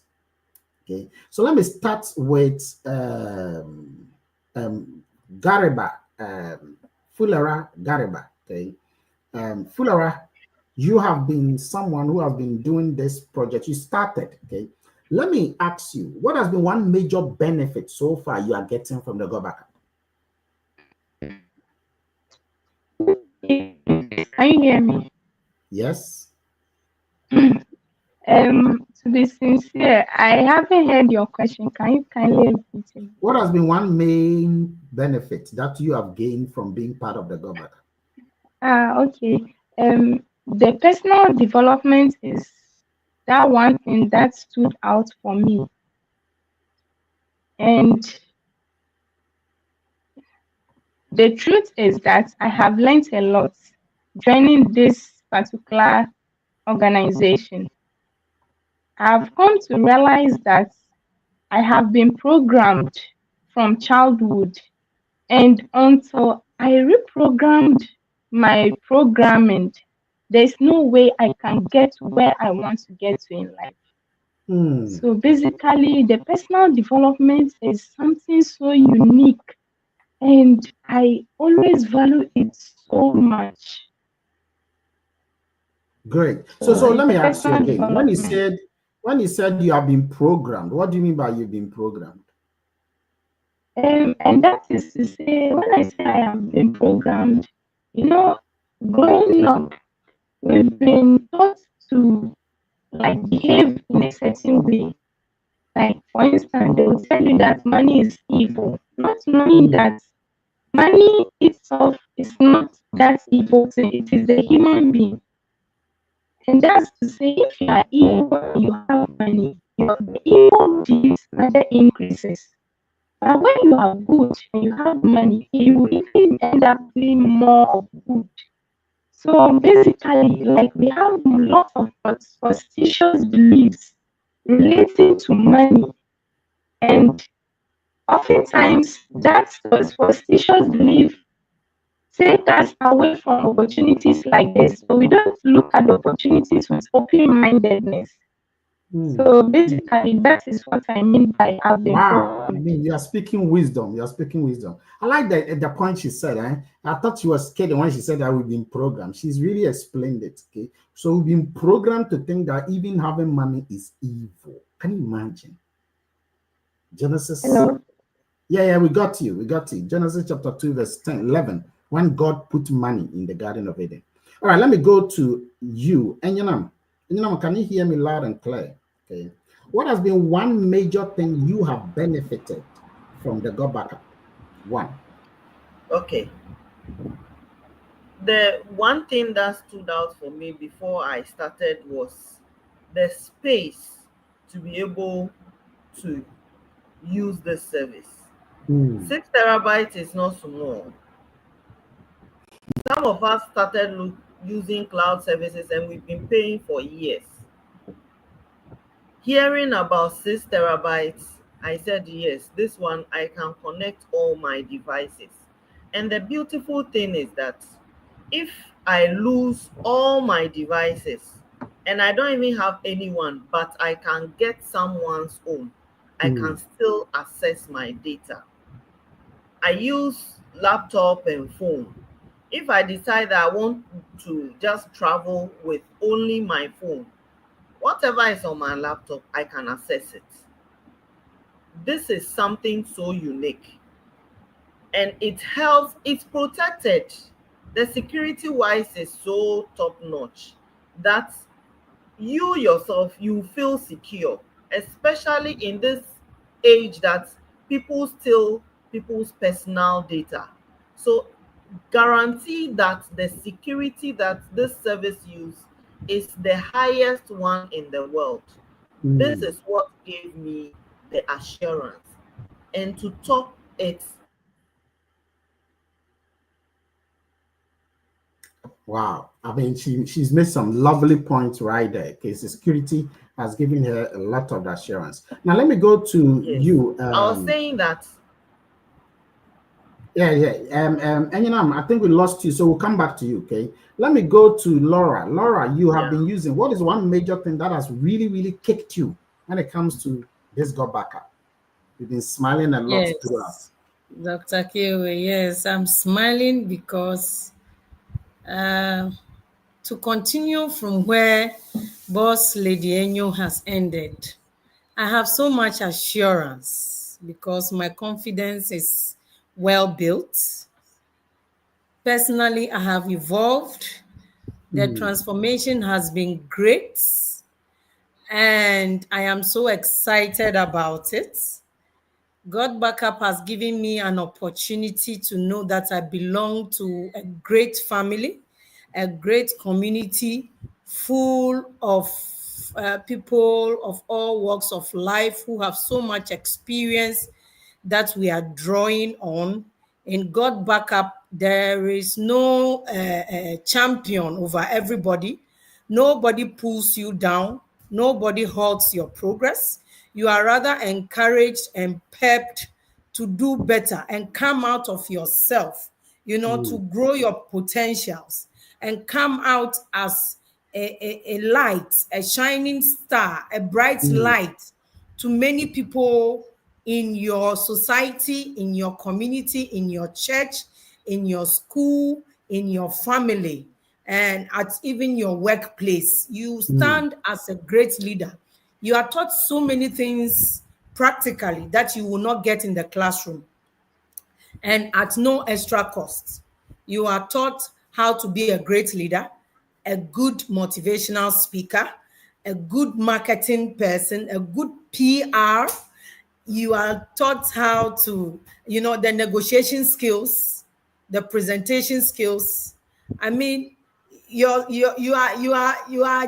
Okay, so let me start with Gariba, Fulara Gariba. Okay, Fulara, you have been someone who has been doing this project. You started. Okay, let me ask you, what has been one major benefit so far you are getting from the GotBackUp? Can you hear me? Yes. To be sincere, I haven't heard your question. Can you kindly repeat it? What has been one main benefit that you have gained from being part of the GotBackUp? Okay. The personal development is that one thing that stood out for me. And the truth is that I have learned a lot joining this particular organization. I've come to realize that I have been programmed from childhood, and until I reprogrammed my programming, there's no way I can get where I want to get to in life. So basically, the personal development is something so unique, and I always value it so much. Great. So let me ask you again. When you said you have been programmed, what do you mean by you've been programmed? And that is to say, when I say I have been programmed, growing up, we've been taught to like behave in a certain way. Like for instance, they will tell you that money is evil, not knowing that money itself is not that evil thing. It is the human being. And that's to say, if you are evil, you have money, your the evil deeds rather increases. But when you are good and you have money, you will even end up doing more of good. So basically, like we have a lot of superstitious beliefs relating to money, and oftentimes that superstitious belief take us away from opportunities like this. So we don't look at the opportunities with open-mindedness. So basically, that is what I mean by having Wow, I hope. mean, you are speaking wisdom. You are speaking wisdom. I like the point she said. I thought she was scared when she said that we've been programmed. She's really explained it. Okay, so we've been programmed to think that even having money is evil. Can you imagine? Genesis. Hello. Yeah, we got you. We got you. Genesis chapter 2, verse 10, 11. When God put money in the Garden of Eden. All right, let me go to you. Enyonam. Enyonam, can you hear me loud and clear? Okay. What has been one major thing you have benefited from the GotBackUp? One. Okay. The one thing that stood out for me before I started was the space to be able to use this service. 6 terabytes is not small. Some of us started using cloud services and we've been paying for years. Hearing about 6 terabytes, I said, yes, this one I can connect all my devices. And the beautiful thing is that if I lose all my devices and I don't even have anyone, but I can get someone's home, I can still access my data. I use laptop and phone. If I decide that I want to just travel with only my phone, whatever is on my laptop, I can access it. This is something so unique. And it helps, it's protected. The security wise is so top notch that you yourself, you feel secure, especially in this age that people steal people's personal data. So guarantee that the security that this service use is the highest one in the world. This is what gave me the assurance. And to top it, Wow. I mean, she's made some lovely points right there. Okay, security has given her a lot of assurance. Now, let me go to yes, you. I was saying that. Yeah. Enyonam, I think we lost you, so we'll come back to you, okay? Let me go to Laura. Laura, you have been using, what is one major thing that has really, really kicked you when it comes to this GotBackUp? You've been smiling a lot throughout. Dr. Kewe, yes, I'm smiling because to continue from where Boss Lady Enyo has ended, I have so much assurance because my confidence is well built. Personally, I have evolved. The transformation has been great, and I am so excited about it. GotBackUp has given me an opportunity to know that I belong to a great family, a great community full of people of all walks of life who have so much experience that we are drawing on. In GotBackUp, there is no champion over everybody. Nobody pulls you down. Nobody halts your progress. You are rather encouraged and pepped to do better and come out of yourself, to grow your potentials and come out as a light, a shining star, a bright light to many people in your society, in your community, in your church, in your school, in your family, and at even your workplace. You stand as a great leader. You are taught so many things practically that you will not get in the classroom and at no extra cost. You are taught how to be a great leader, a good motivational speaker, a good marketing person, a good PR. You are taught how to, the negotiation skills, the presentation skills. I mean, you are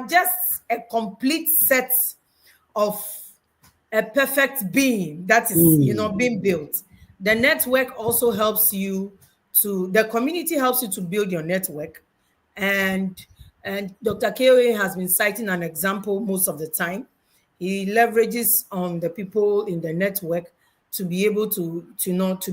just a complete set of a perfect being that is, being built. The network also helps you the community helps you to build your network. And Dr. Keoe has been citing an example most of the time. He leverages on the people in the network to be able to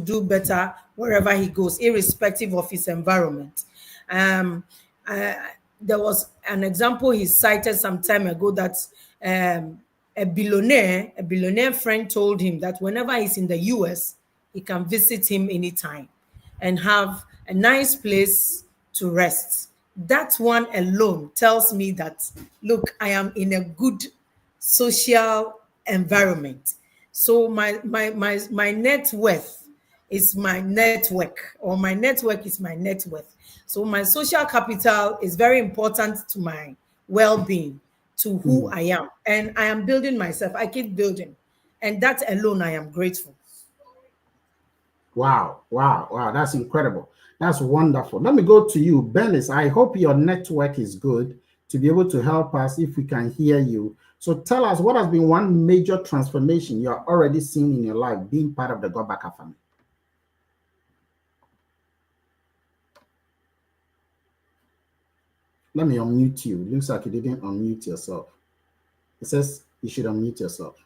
do better wherever he goes, irrespective of his environment. There was an example he cited some time ago that a billionaire friend told him that whenever he's in the US, he can visit him anytime and have a nice place to rest. That one alone tells me that, look, I am in a good social environment. So my net worth is my network, or my network is my net worth. So my social capital is very important to my well-being, to who I am. And I am building myself. I keep building. And that alone, I am grateful. Wow. That's incredible. That's wonderful. Let me go to you, Bernice. I hope your network is good to be able to help us if we can hear you. So tell us, what has been one major transformation you're already seeing in your life being part of the GotBackUp family? Let me unmute you. Looks like you didn't unmute yourself. It says you should unmute yourself.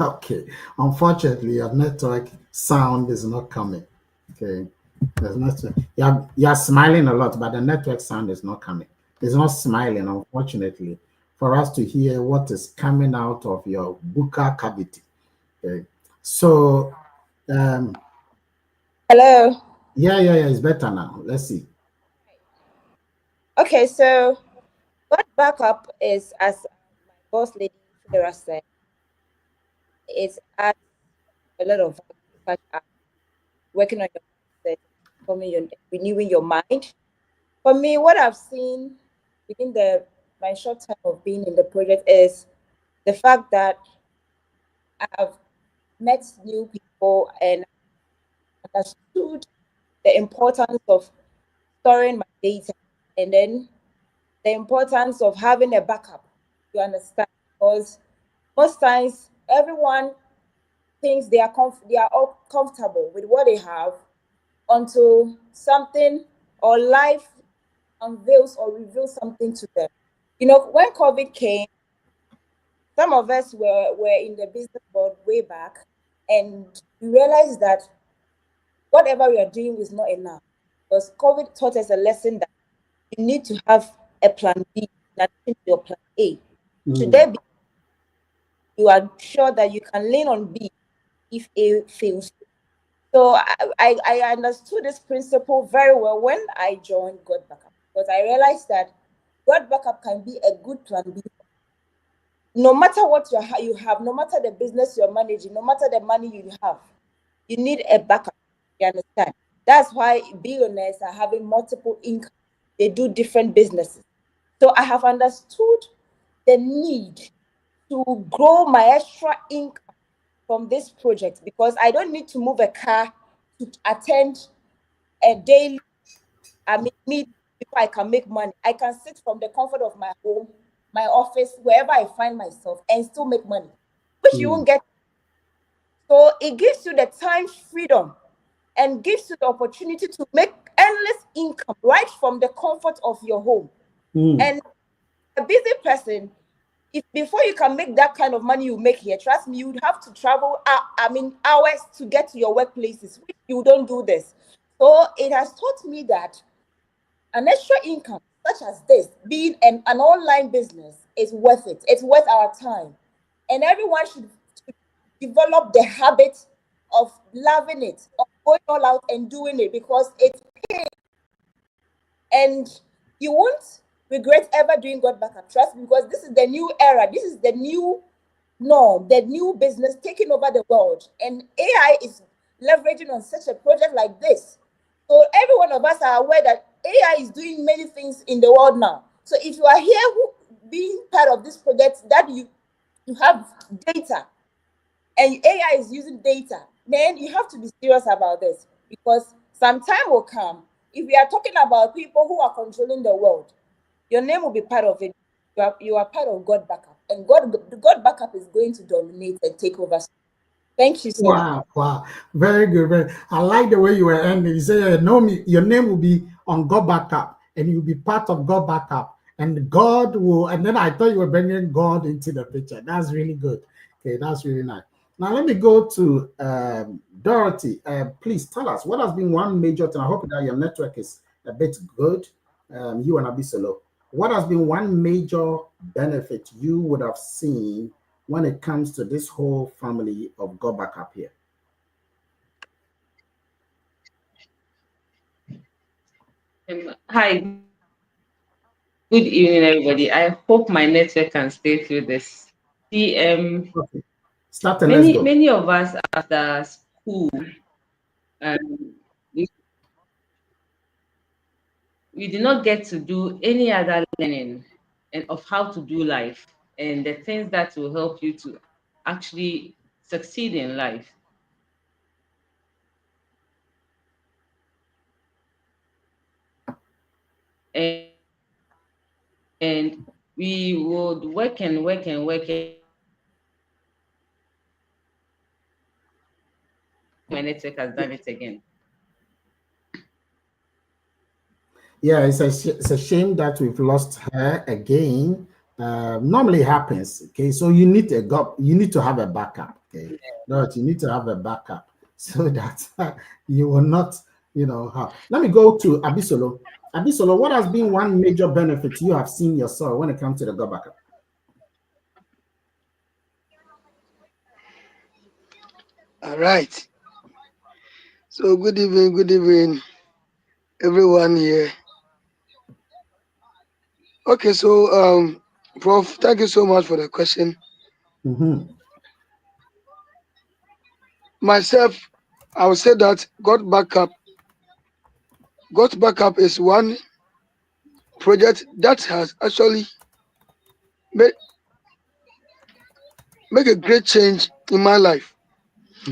Okay. Unfortunately, your network sound is not coming. Okay. There's not. You're smiling a lot, but the network sound is not coming. It's not smiling, unfortunately, for us to hear what is coming out of your buccal cavity. Okay. So, Hello. Yeah, it's better now. Let's see. Okay, so GotBackUp is, as my boss lady Sarah said, it's at a lot of working on your mindset, renewing your mind. For me, what I've seen within my short time of being in the project is the fact that I've met new people and understood the importance of storing my data, and then the importance of having a backup. You understand? Because most times everyone thinks they are all comfortable with what they have until something or life unveils or reveals something to them. When COVID came, some of us were in the business world way back, and we realized that whatever we are doing is not enough, because COVID taught us a lesson that you need to have a plan B in addition to your plan A. Should there be, you are sure that you can lean on B if A fails. So I understood this principle very well when I joined GotBackUp, because I realized that GotBackUp can be a good plan B. No matter what you have, no matter the business you're managing, no matter the money you have, you need a backup. You understand? That's why billionaires are having multiple income. They do different businesses. So I have understood the need to grow my extra income from this project, because I don't need to move a car to attend a daily meeting before I can make money. I can sit from the comfort of my home, my office, wherever I find myself, and still make money, which you won't get. So it gives you the time freedom and gives you the opportunity to make endless income right from the comfort of your home. And a busy person, if before you can make that kind of money you make here, trust me, you'd have to travel hours to get to your workplaces, which you don't do this. So it has taught me that an extra income such as this, being an online business, is worth it. It's worth our time. And everyone should develop the habit of loving it, of going all out and doing it, because it's paid. And you won't regret ever doing GotBackUp. Trust me, because this is the new era. This is the new norm, the new business taking over the world. And AI is leveraging on such a project like this. So every one of us are aware that AI is doing many things in the world now. So if you are here being part of this project, that you have data and AI is using data, then you have to be serious about this, because some time will come. If we are talking about people who are controlling the world, your name will be part of it. You are part of GotBackUp, and GotBackUp is going to dominate and take over. Thank you so much. Wow, wow, very good. I like the way you were ending. You say, your name will be on God Backup, and you'll be part of God Backup, and God will. And then I thought you were bringing God into the picture. That's really good. Okay, that's really nice. Now let me go to Dorothy. Please tell us what has been one major thing. I hope that your network is a bit good. You and Abisolo. What has been one major benefit you would have seen when it comes to this whole family of Go Back Up here? Hi, good evening, everybody. I hope my network can stay through this. See, Okay. Start and let's go. many of us after school, um, we, we did not get to do any other learning and of how to do life and the things that will help you to actually succeed in life. And we would work and work and work. My network has done it again. Yeah, it's a shame that we've lost her again. Normally happens. Okay, so you need to have a backup. Okay, no, you need to have a backup so that you will not, have. Let me go to Abisolo. Abisolo, what has been one major benefit you have seen yourself when it comes to the go backup? All right. So good evening, everyone here. Okay, so Prof, thank you so much for the question. Mm-hmm. Myself, I would say that GotBackUp is one project that has actually made make a great change in my life.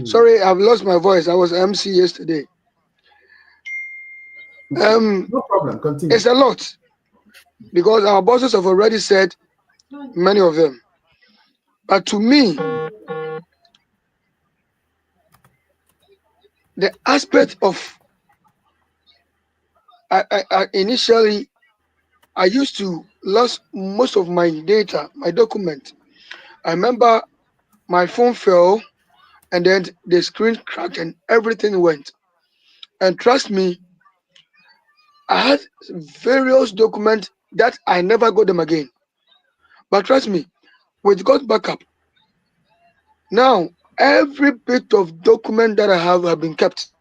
Sorry, I've lost my voice. I was MC yesterday. No problem. Continue. It's a lot because our bosses have already said many of them. But to me, the aspect of initially I used to lose most of my data, my document. I remember my phone fell and then the screen cracked and everything went. And trust me, I had various documents that I never got them again. But trust me, with GotBackUp, now every bit of document that I have been kept.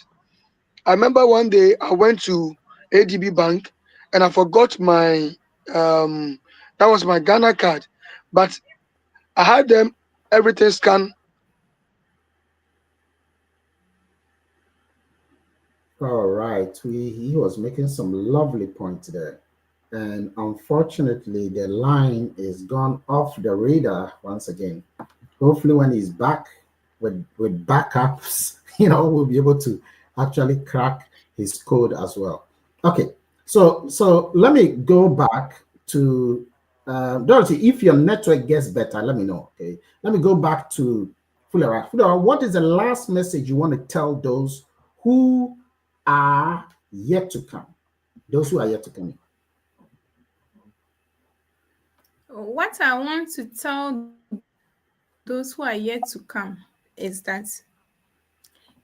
I remember one day I went to ADB Bank and I forgot my that was my Ghana card, but I had them everything scanned. All right. He was making some lovely points there. And unfortunately, the line is gone off the radar once again. Hopefully, when he's back with backups, we'll be able to actually crack his code as well. Okay. So let me go back to Dorothy. If your network gets better, let me know. Okay. Let me go back to Fulera. Fulera, what is the last message you want to tell those who are yet to come? Those who are yet to come. What I want to tell those who are yet to come is that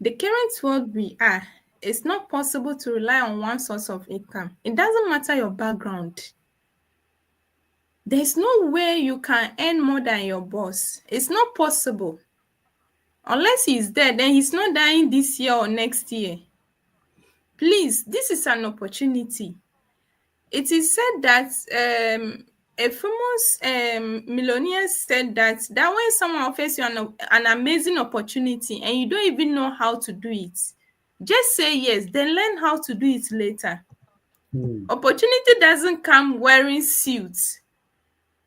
the current world we are, it's not possible to rely on one source of income. It doesn't matter your background. There's no way you can earn more than your boss. It's not possible. Unless he's dead, then he's not dying this year or next year. Please, this is an opportunity. It is said that a famous millionaire said that when someone offers you an amazing opportunity and you don't even know how to do it, just say yes, then learn how to do it later. Opportunity doesn't come wearing suits.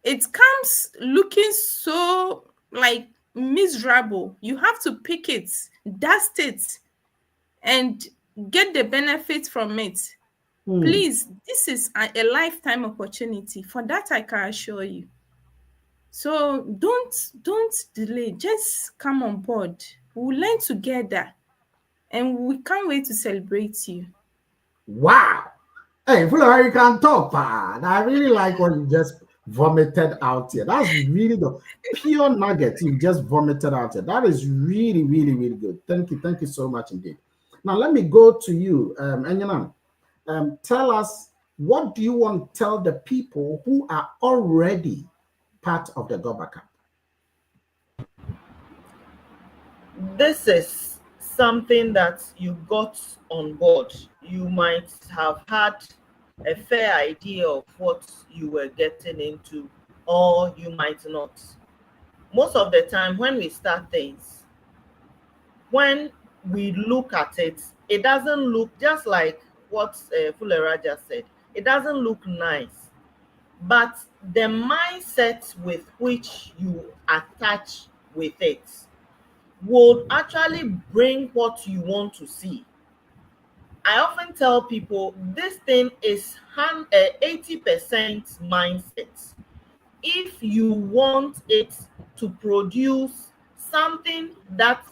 It comes looking so like miserable. You have to pick it, dust it, and get the benefit from it. Please, this is a lifetime opportunity. For that, I can assure you. So don't delay. Just come on board. We'll learn together, and we can't wait to celebrate you. Wow. Hey, Fuller, you can talk, man. I really like what you just vomited out here. That's really the pure nugget you just vomited out here. That is really, really, really good. Thank you. Thank you so much indeed. Now, let me go to you, Enyonam. Tell us, what do you want to tell the people who are already part of the GotBackUp? This is something that you got on board. You might have had a fair idea of what you were getting into, or you might not. Most of the time when we start things, when we look at it, it doesn't look just like what Fulera just said. It doesn't look nice. But the mindset with which you attach with it will actually bring what you want to see. I often tell people this thing is 80% mindset. If you want it to produce something that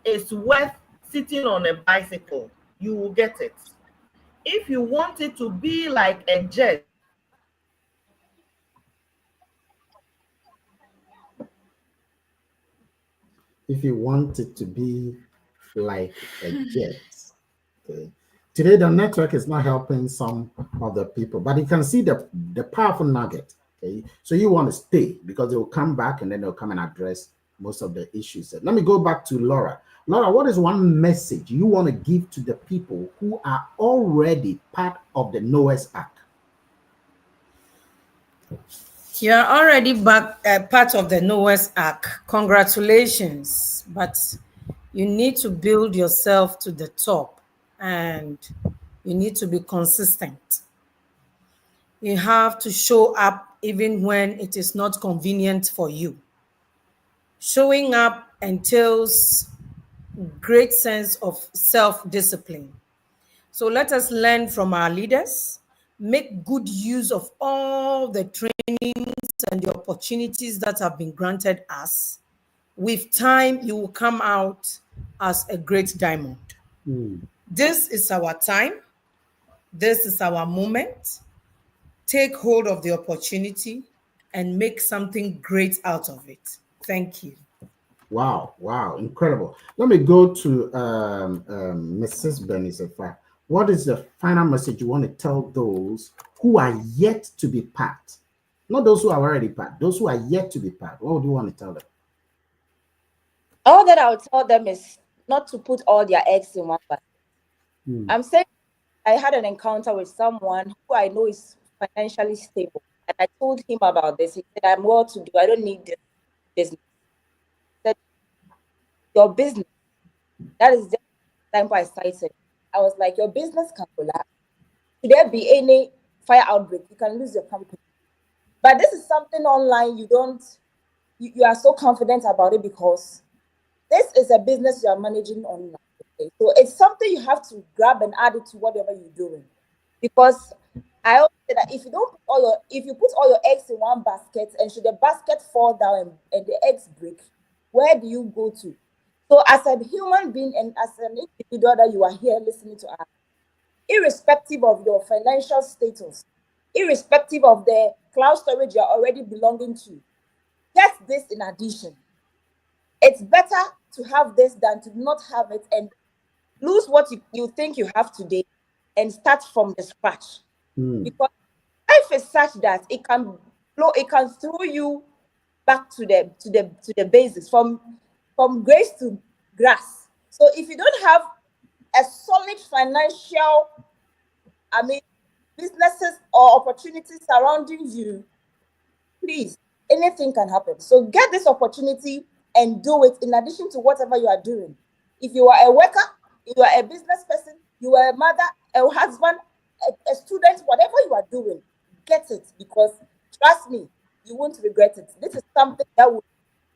is worth sitting on a bicycle, you will get it. If you want it to be like a jet, if you want it to be like a jet. Okay. Today, the network is not helping some of the people, but you can see the powerful nugget. Okay. So you want to stay because they will come back and then they'll come and address most of the issues. Let me go back to Laura. Laura, what is one message you want to give to the people who are already part of the Noah's Ark? You're already back, part of the Noah's Ark. Congratulations. But you need to build yourself to the top, and you need to be consistent. You have to show up even when it is not convenient for you. Showing up entails great sense of self-discipline. So let us learn from our leaders, make good use of all the trainings and the opportunities that have been granted us. With time, you will come out as a great diamond. This is our time. This is our moment. Take hold of the opportunity and make something great out of it. Thank you. Wow, incredible. Let me go to Mrs. Bernice. What is the final message you want to tell those who are yet to be part? Not those who are already part, those who are yet to be part. What would you want to tell them? All that I would tell them is not to put all their eggs in one basket. I'm saying I had an encounter with someone who I know is financially stable. And I told him about this. He said, I'm well to do. I don't need this business. He said, your business, that is the time I started. I was like, your business can collapse. Should there be any fire outbreak, you can lose your company. But this is something online you are so confident about it because this is a business you are managing online. Okay? So it's something you have to grab and add it to whatever you're doing. Because I always say that if you put all your eggs in one basket and should the basket fall down and the eggs break, where do you go to? So as a human being and as an individual that you are here listening to us, irrespective of your financial status, irrespective of the cloud storage you're already belonging to, get this in addition. It's better to have this than to not have it and lose what you think you have today and start from the scratch. Because life is such that it can throw you back to the basis from grace to grass. So if you don't have a solid financial, businesses or opportunities surrounding you, please, anything can happen. So get this opportunity and do it in addition to whatever you are doing. If you are a worker, if you are a business person, you are a mother, a husband, a student, whatever you are doing, get it, because trust me, you won't regret it. This is something that will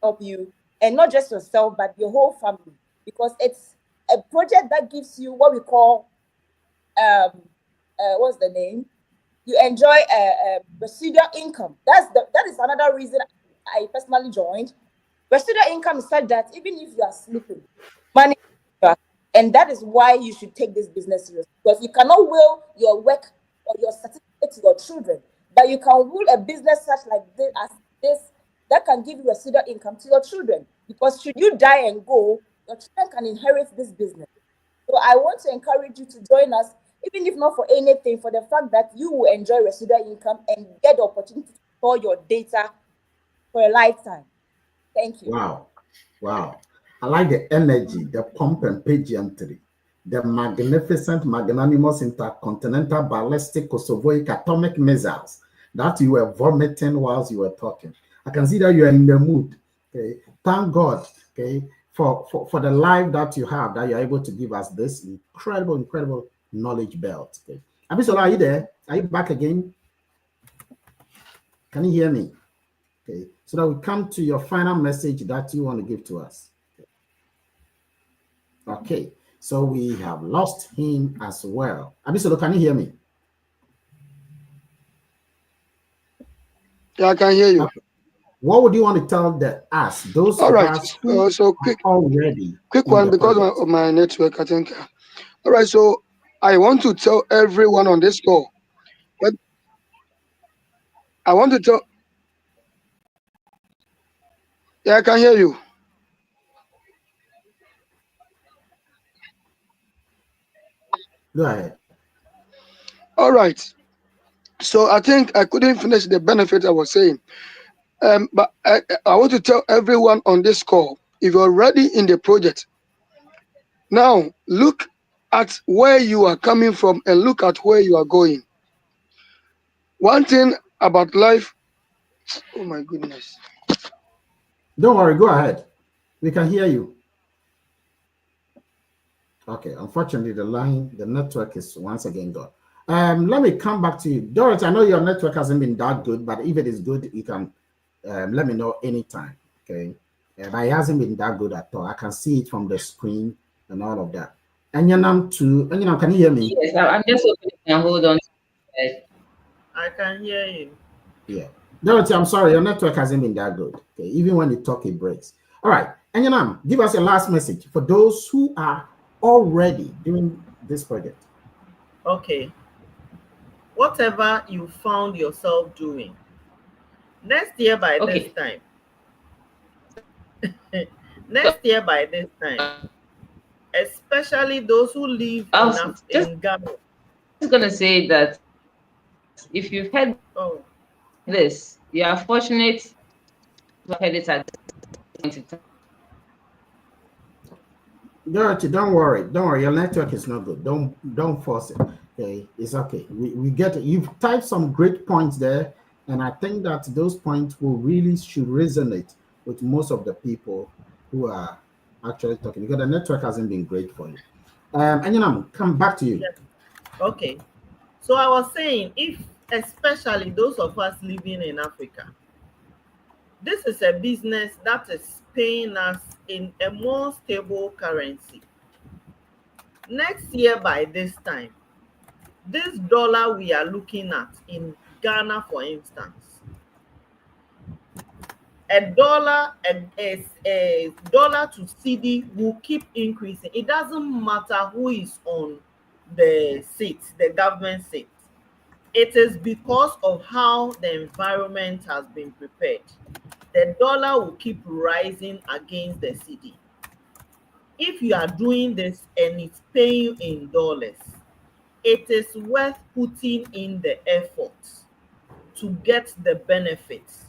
help you, and not just yourself, but your whole family, because it's a project that gives you what we call what's the name? You enjoy residual income. That is another reason I personally joined. Residual income is such that even if you are sleeping, money, and that is why you should take this business serious, because you cannot will your work or your certificate to your children, but you can rule a business such like this as this that can give you residual income to your children. Because should you die and go, your children can inherit this business. So I want to encourage you to join us, even if not for anything, for the fact that you will enjoy residual income and get the opportunity to store your data for a lifetime. Thank you. Wow. Wow. I like the energy, the pomp and pageantry, the magnificent, magnanimous intercontinental ballistic Kosovoic atomic missiles that you were vomiting whilst you were talking. I can see that you are in the mood. Okay. Thank God, okay, for the life that you have, that you're able to give us this incredible knowledge belt. Okay. Abisolo, are you there? Are you back again? Can you hear me? Okay. So that we come to your final message that you want to give to us. Okay. So we have lost him as well. Abisolo, can you hear me? Yeah, I can hear you. Okay. What would you want to tell us, those All of right. us who So quick one because of my network, I think. All right. So I want to tell everyone on this call. But I want to tell. Yeah, I can hear you. Go ahead. All right. So I think I couldn't finish the benefit I was saying. But I want to tell everyone on this call, if you're already in the project, now look at where you are coming from and look at where you are going. One thing about life, oh my goodness. Don't worry, go ahead. We can hear you. Okay, unfortunately, the network is once again gone. Let me come back to you. Dorothy, I know your network hasn't been that good, but if it is good, you can let me know anytime. Okay. But it hasn't been that good at all. I can see it from the screen and all of that. Enyonam too. Enyonam, can you hear me? Yes, I'm just hoping you can hold on to it. I can hear you. Yeah. Dorothy, I'm sorry, your network hasn't been that good. Okay. Even when you talk, it breaks. All right. Enyonam, give us a last message for those who are already doing this project. Okay. Whatever you found yourself doing, next year by this time, especially those who live in Ghana. I was going to say that if you've had this, you are fortunate to have had it at this point in time. Dorothy, don't worry. Don't worry. Your network is not good. Don't force it. Okay, it's okay. We get it. You've typed some great points there, and I think that those points should resonate with most of the people who are actually talking, because the network hasn't been great for you. And come back to you. Yes. Okay. So I was saying, especially those of us living in Africa, this is a business that is paying us in a more stable currency. Next year by this time, this dollar we are looking at in Ghana, for instance, a dollar to CD will keep increasing. It doesn't matter who is on the seat, the government seat. It is because of how the environment has been prepared. The dollar will keep rising against the CD. If you are doing this and it's paying you in dollars, it is worth putting in the effort to get the benefits.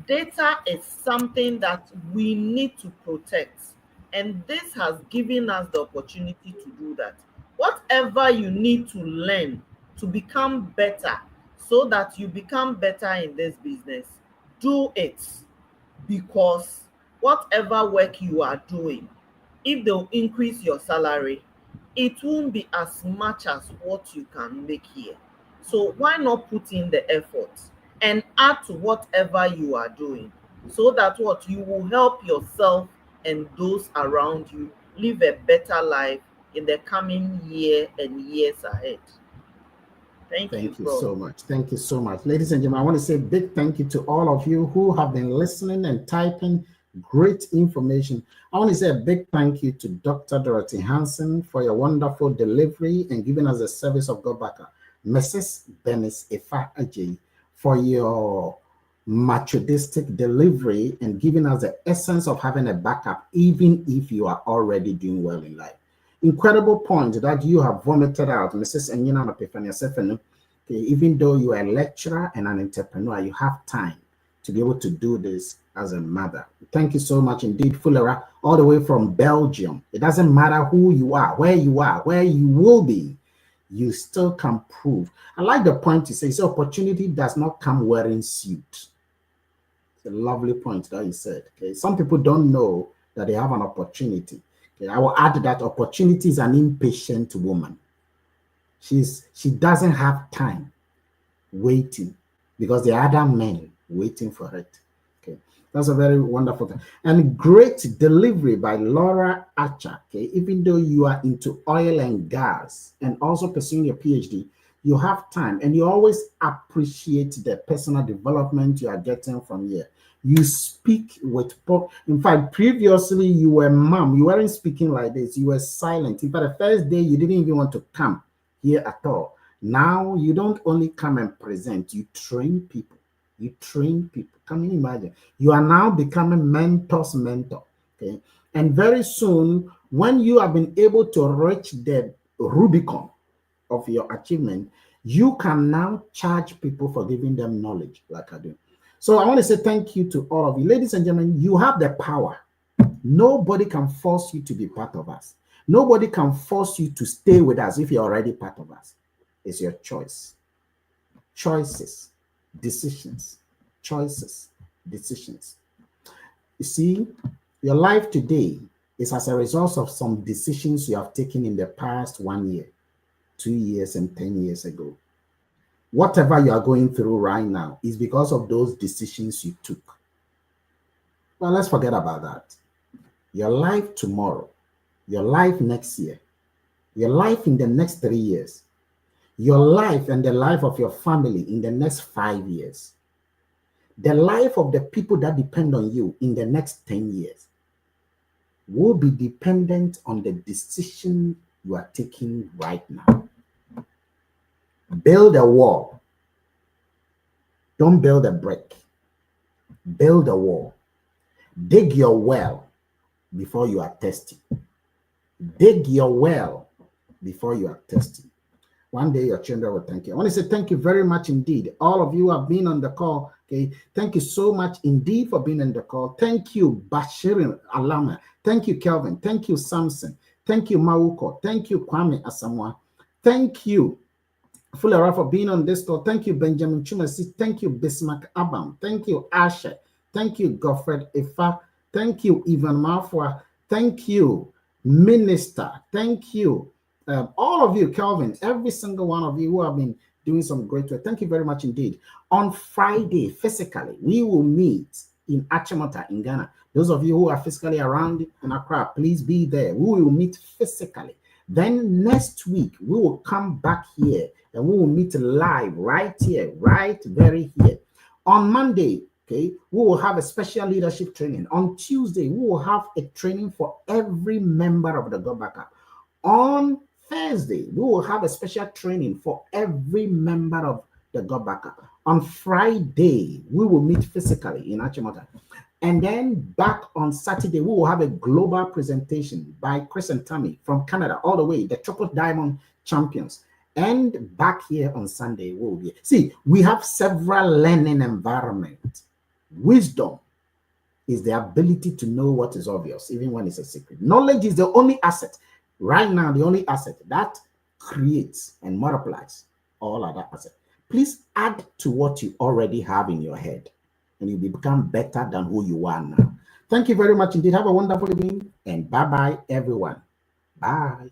Data is something that we need to protect, and this has given us the opportunity to do that. Whatever you need to learn to become better, so that you become better in this business, do it, because whatever work you are doing, if they'll increase your salary, it won't be as much as what you can make here. So why not put in the effort and add to whatever you are doing, so that what you will help yourself and those around you live a better life in the coming year and years ahead. Thank you Prof. so much. Thank you so much. Ladies and gentlemen, I want to say a big thank you to all of you who have been listening and typing great information. I want to say a big thank you to Dr. Dorothy Hanson for your wonderful delivery and giving us the service of GotBackUp. Mrs. Bernice Agyei for your methodistic delivery and giving us the essence of having a backup, even if you are already doing well in life. Incredible point that you have vomited out, Mrs. Enyonam Sefenu. Okay, even though you are a lecturer and an entrepreneur, you have time to be able to do this as a mother. Thank you so much indeed, Fulera, all the way from Belgium. It doesn't matter who you are, where you will be, you still can prove. I like the point you say, so opportunity does not come wearing suit. It's a lovely point that you said. Okay, some people don't know that they have an opportunity. Okay, I will add that opportunity is an impatient woman. She doesn't have time waiting because there are other men waiting for it. Okay, that's a very wonderful thing. And great delivery by Laura Atsyor. Okay, even though you are into oil and gas and also pursuing your PhD, you have time and you always appreciate the personal development you are getting from here. You speak with, in fact, previously you were mom, you weren't speaking like this, you were silent. In fact, the first day you didn't even want to come here at all. Now you don't only come and present, you train people. You train people. Can you imagine? You are now becoming mentor's mentor. Okay. And very soon, when you have been able to reach the Rubicon of your achievement, you can now charge people for giving them knowledge like I do. So I want to say thank you to all of you. Ladies and gentlemen, you have the power. Nobody can force you to be part of us. Nobody can force you to stay with us if you're already part of us. It's your choice. Choices, decisions, choices, decisions. You see, your life today is as a result of some decisions you have taken in the past 1 year, 2 years, and 10 years ago. Whatever you are going through right now is because of those decisions you took. Well, let's forget about that. Your life tomorrow, your life next year, your life in the next 3 years, your life and the life of your family in the next 5 years, the life of the people that depend on you in the next 10 years will be dependent on the decision you are taking right now. Build a wall. Don't build a brick. Build a wall. Dig your well before you are thirsty. Dig your well before you are thirsty. One day your children will thank you. I want to say thank you very much indeed. All of you have been on the call. Okay, thank you so much indeed for being on the call. Thank you, Bashirin Alama. Thank you, Kelvin. Thank you, Samson. Thank you, Mauko. Thank you, Kwame Asamoah. Thank you, Fulera, for being on this call. Thank you, Benjamin Chumasi. Thank you, Bismarck Abam. Thank you, Asher. Thank you, Godfred Ifa. Thank you, Ivan Mafwa. Thank you, Minister. Thank you, all of you, Kelvin, every single one of you who have been doing some great work. Thank you very much indeed. On Friday, physically, we will meet in Achimota in Ghana. Those of you who are physically around in Accra, please be there. We will meet physically. Then next week, we will come back here and we will meet live right here, right very here. On Monday, okay, we will have a special leadership training. On Tuesday, we will have a training for every member of the GotBackUp. On Thursday, we will have a special training for every member of the GotBackUp. On Friday, we will meet physically in Achimota. And then back on Saturday, we will have a global presentation by Chris and Tammy from Canada, all the way, the Triple Diamond champions. And back here on Sunday, we will be. See, we have several learning environments. Wisdom is the ability to know what is obvious, even when it's a secret. Knowledge is the only asset. Right now, the only asset that creates and multiplies all other assets. Please add to what you already have in your head, and you'll become better than who you are now. Thank you very much indeed. Have a wonderful evening, and bye-bye, everyone. Bye.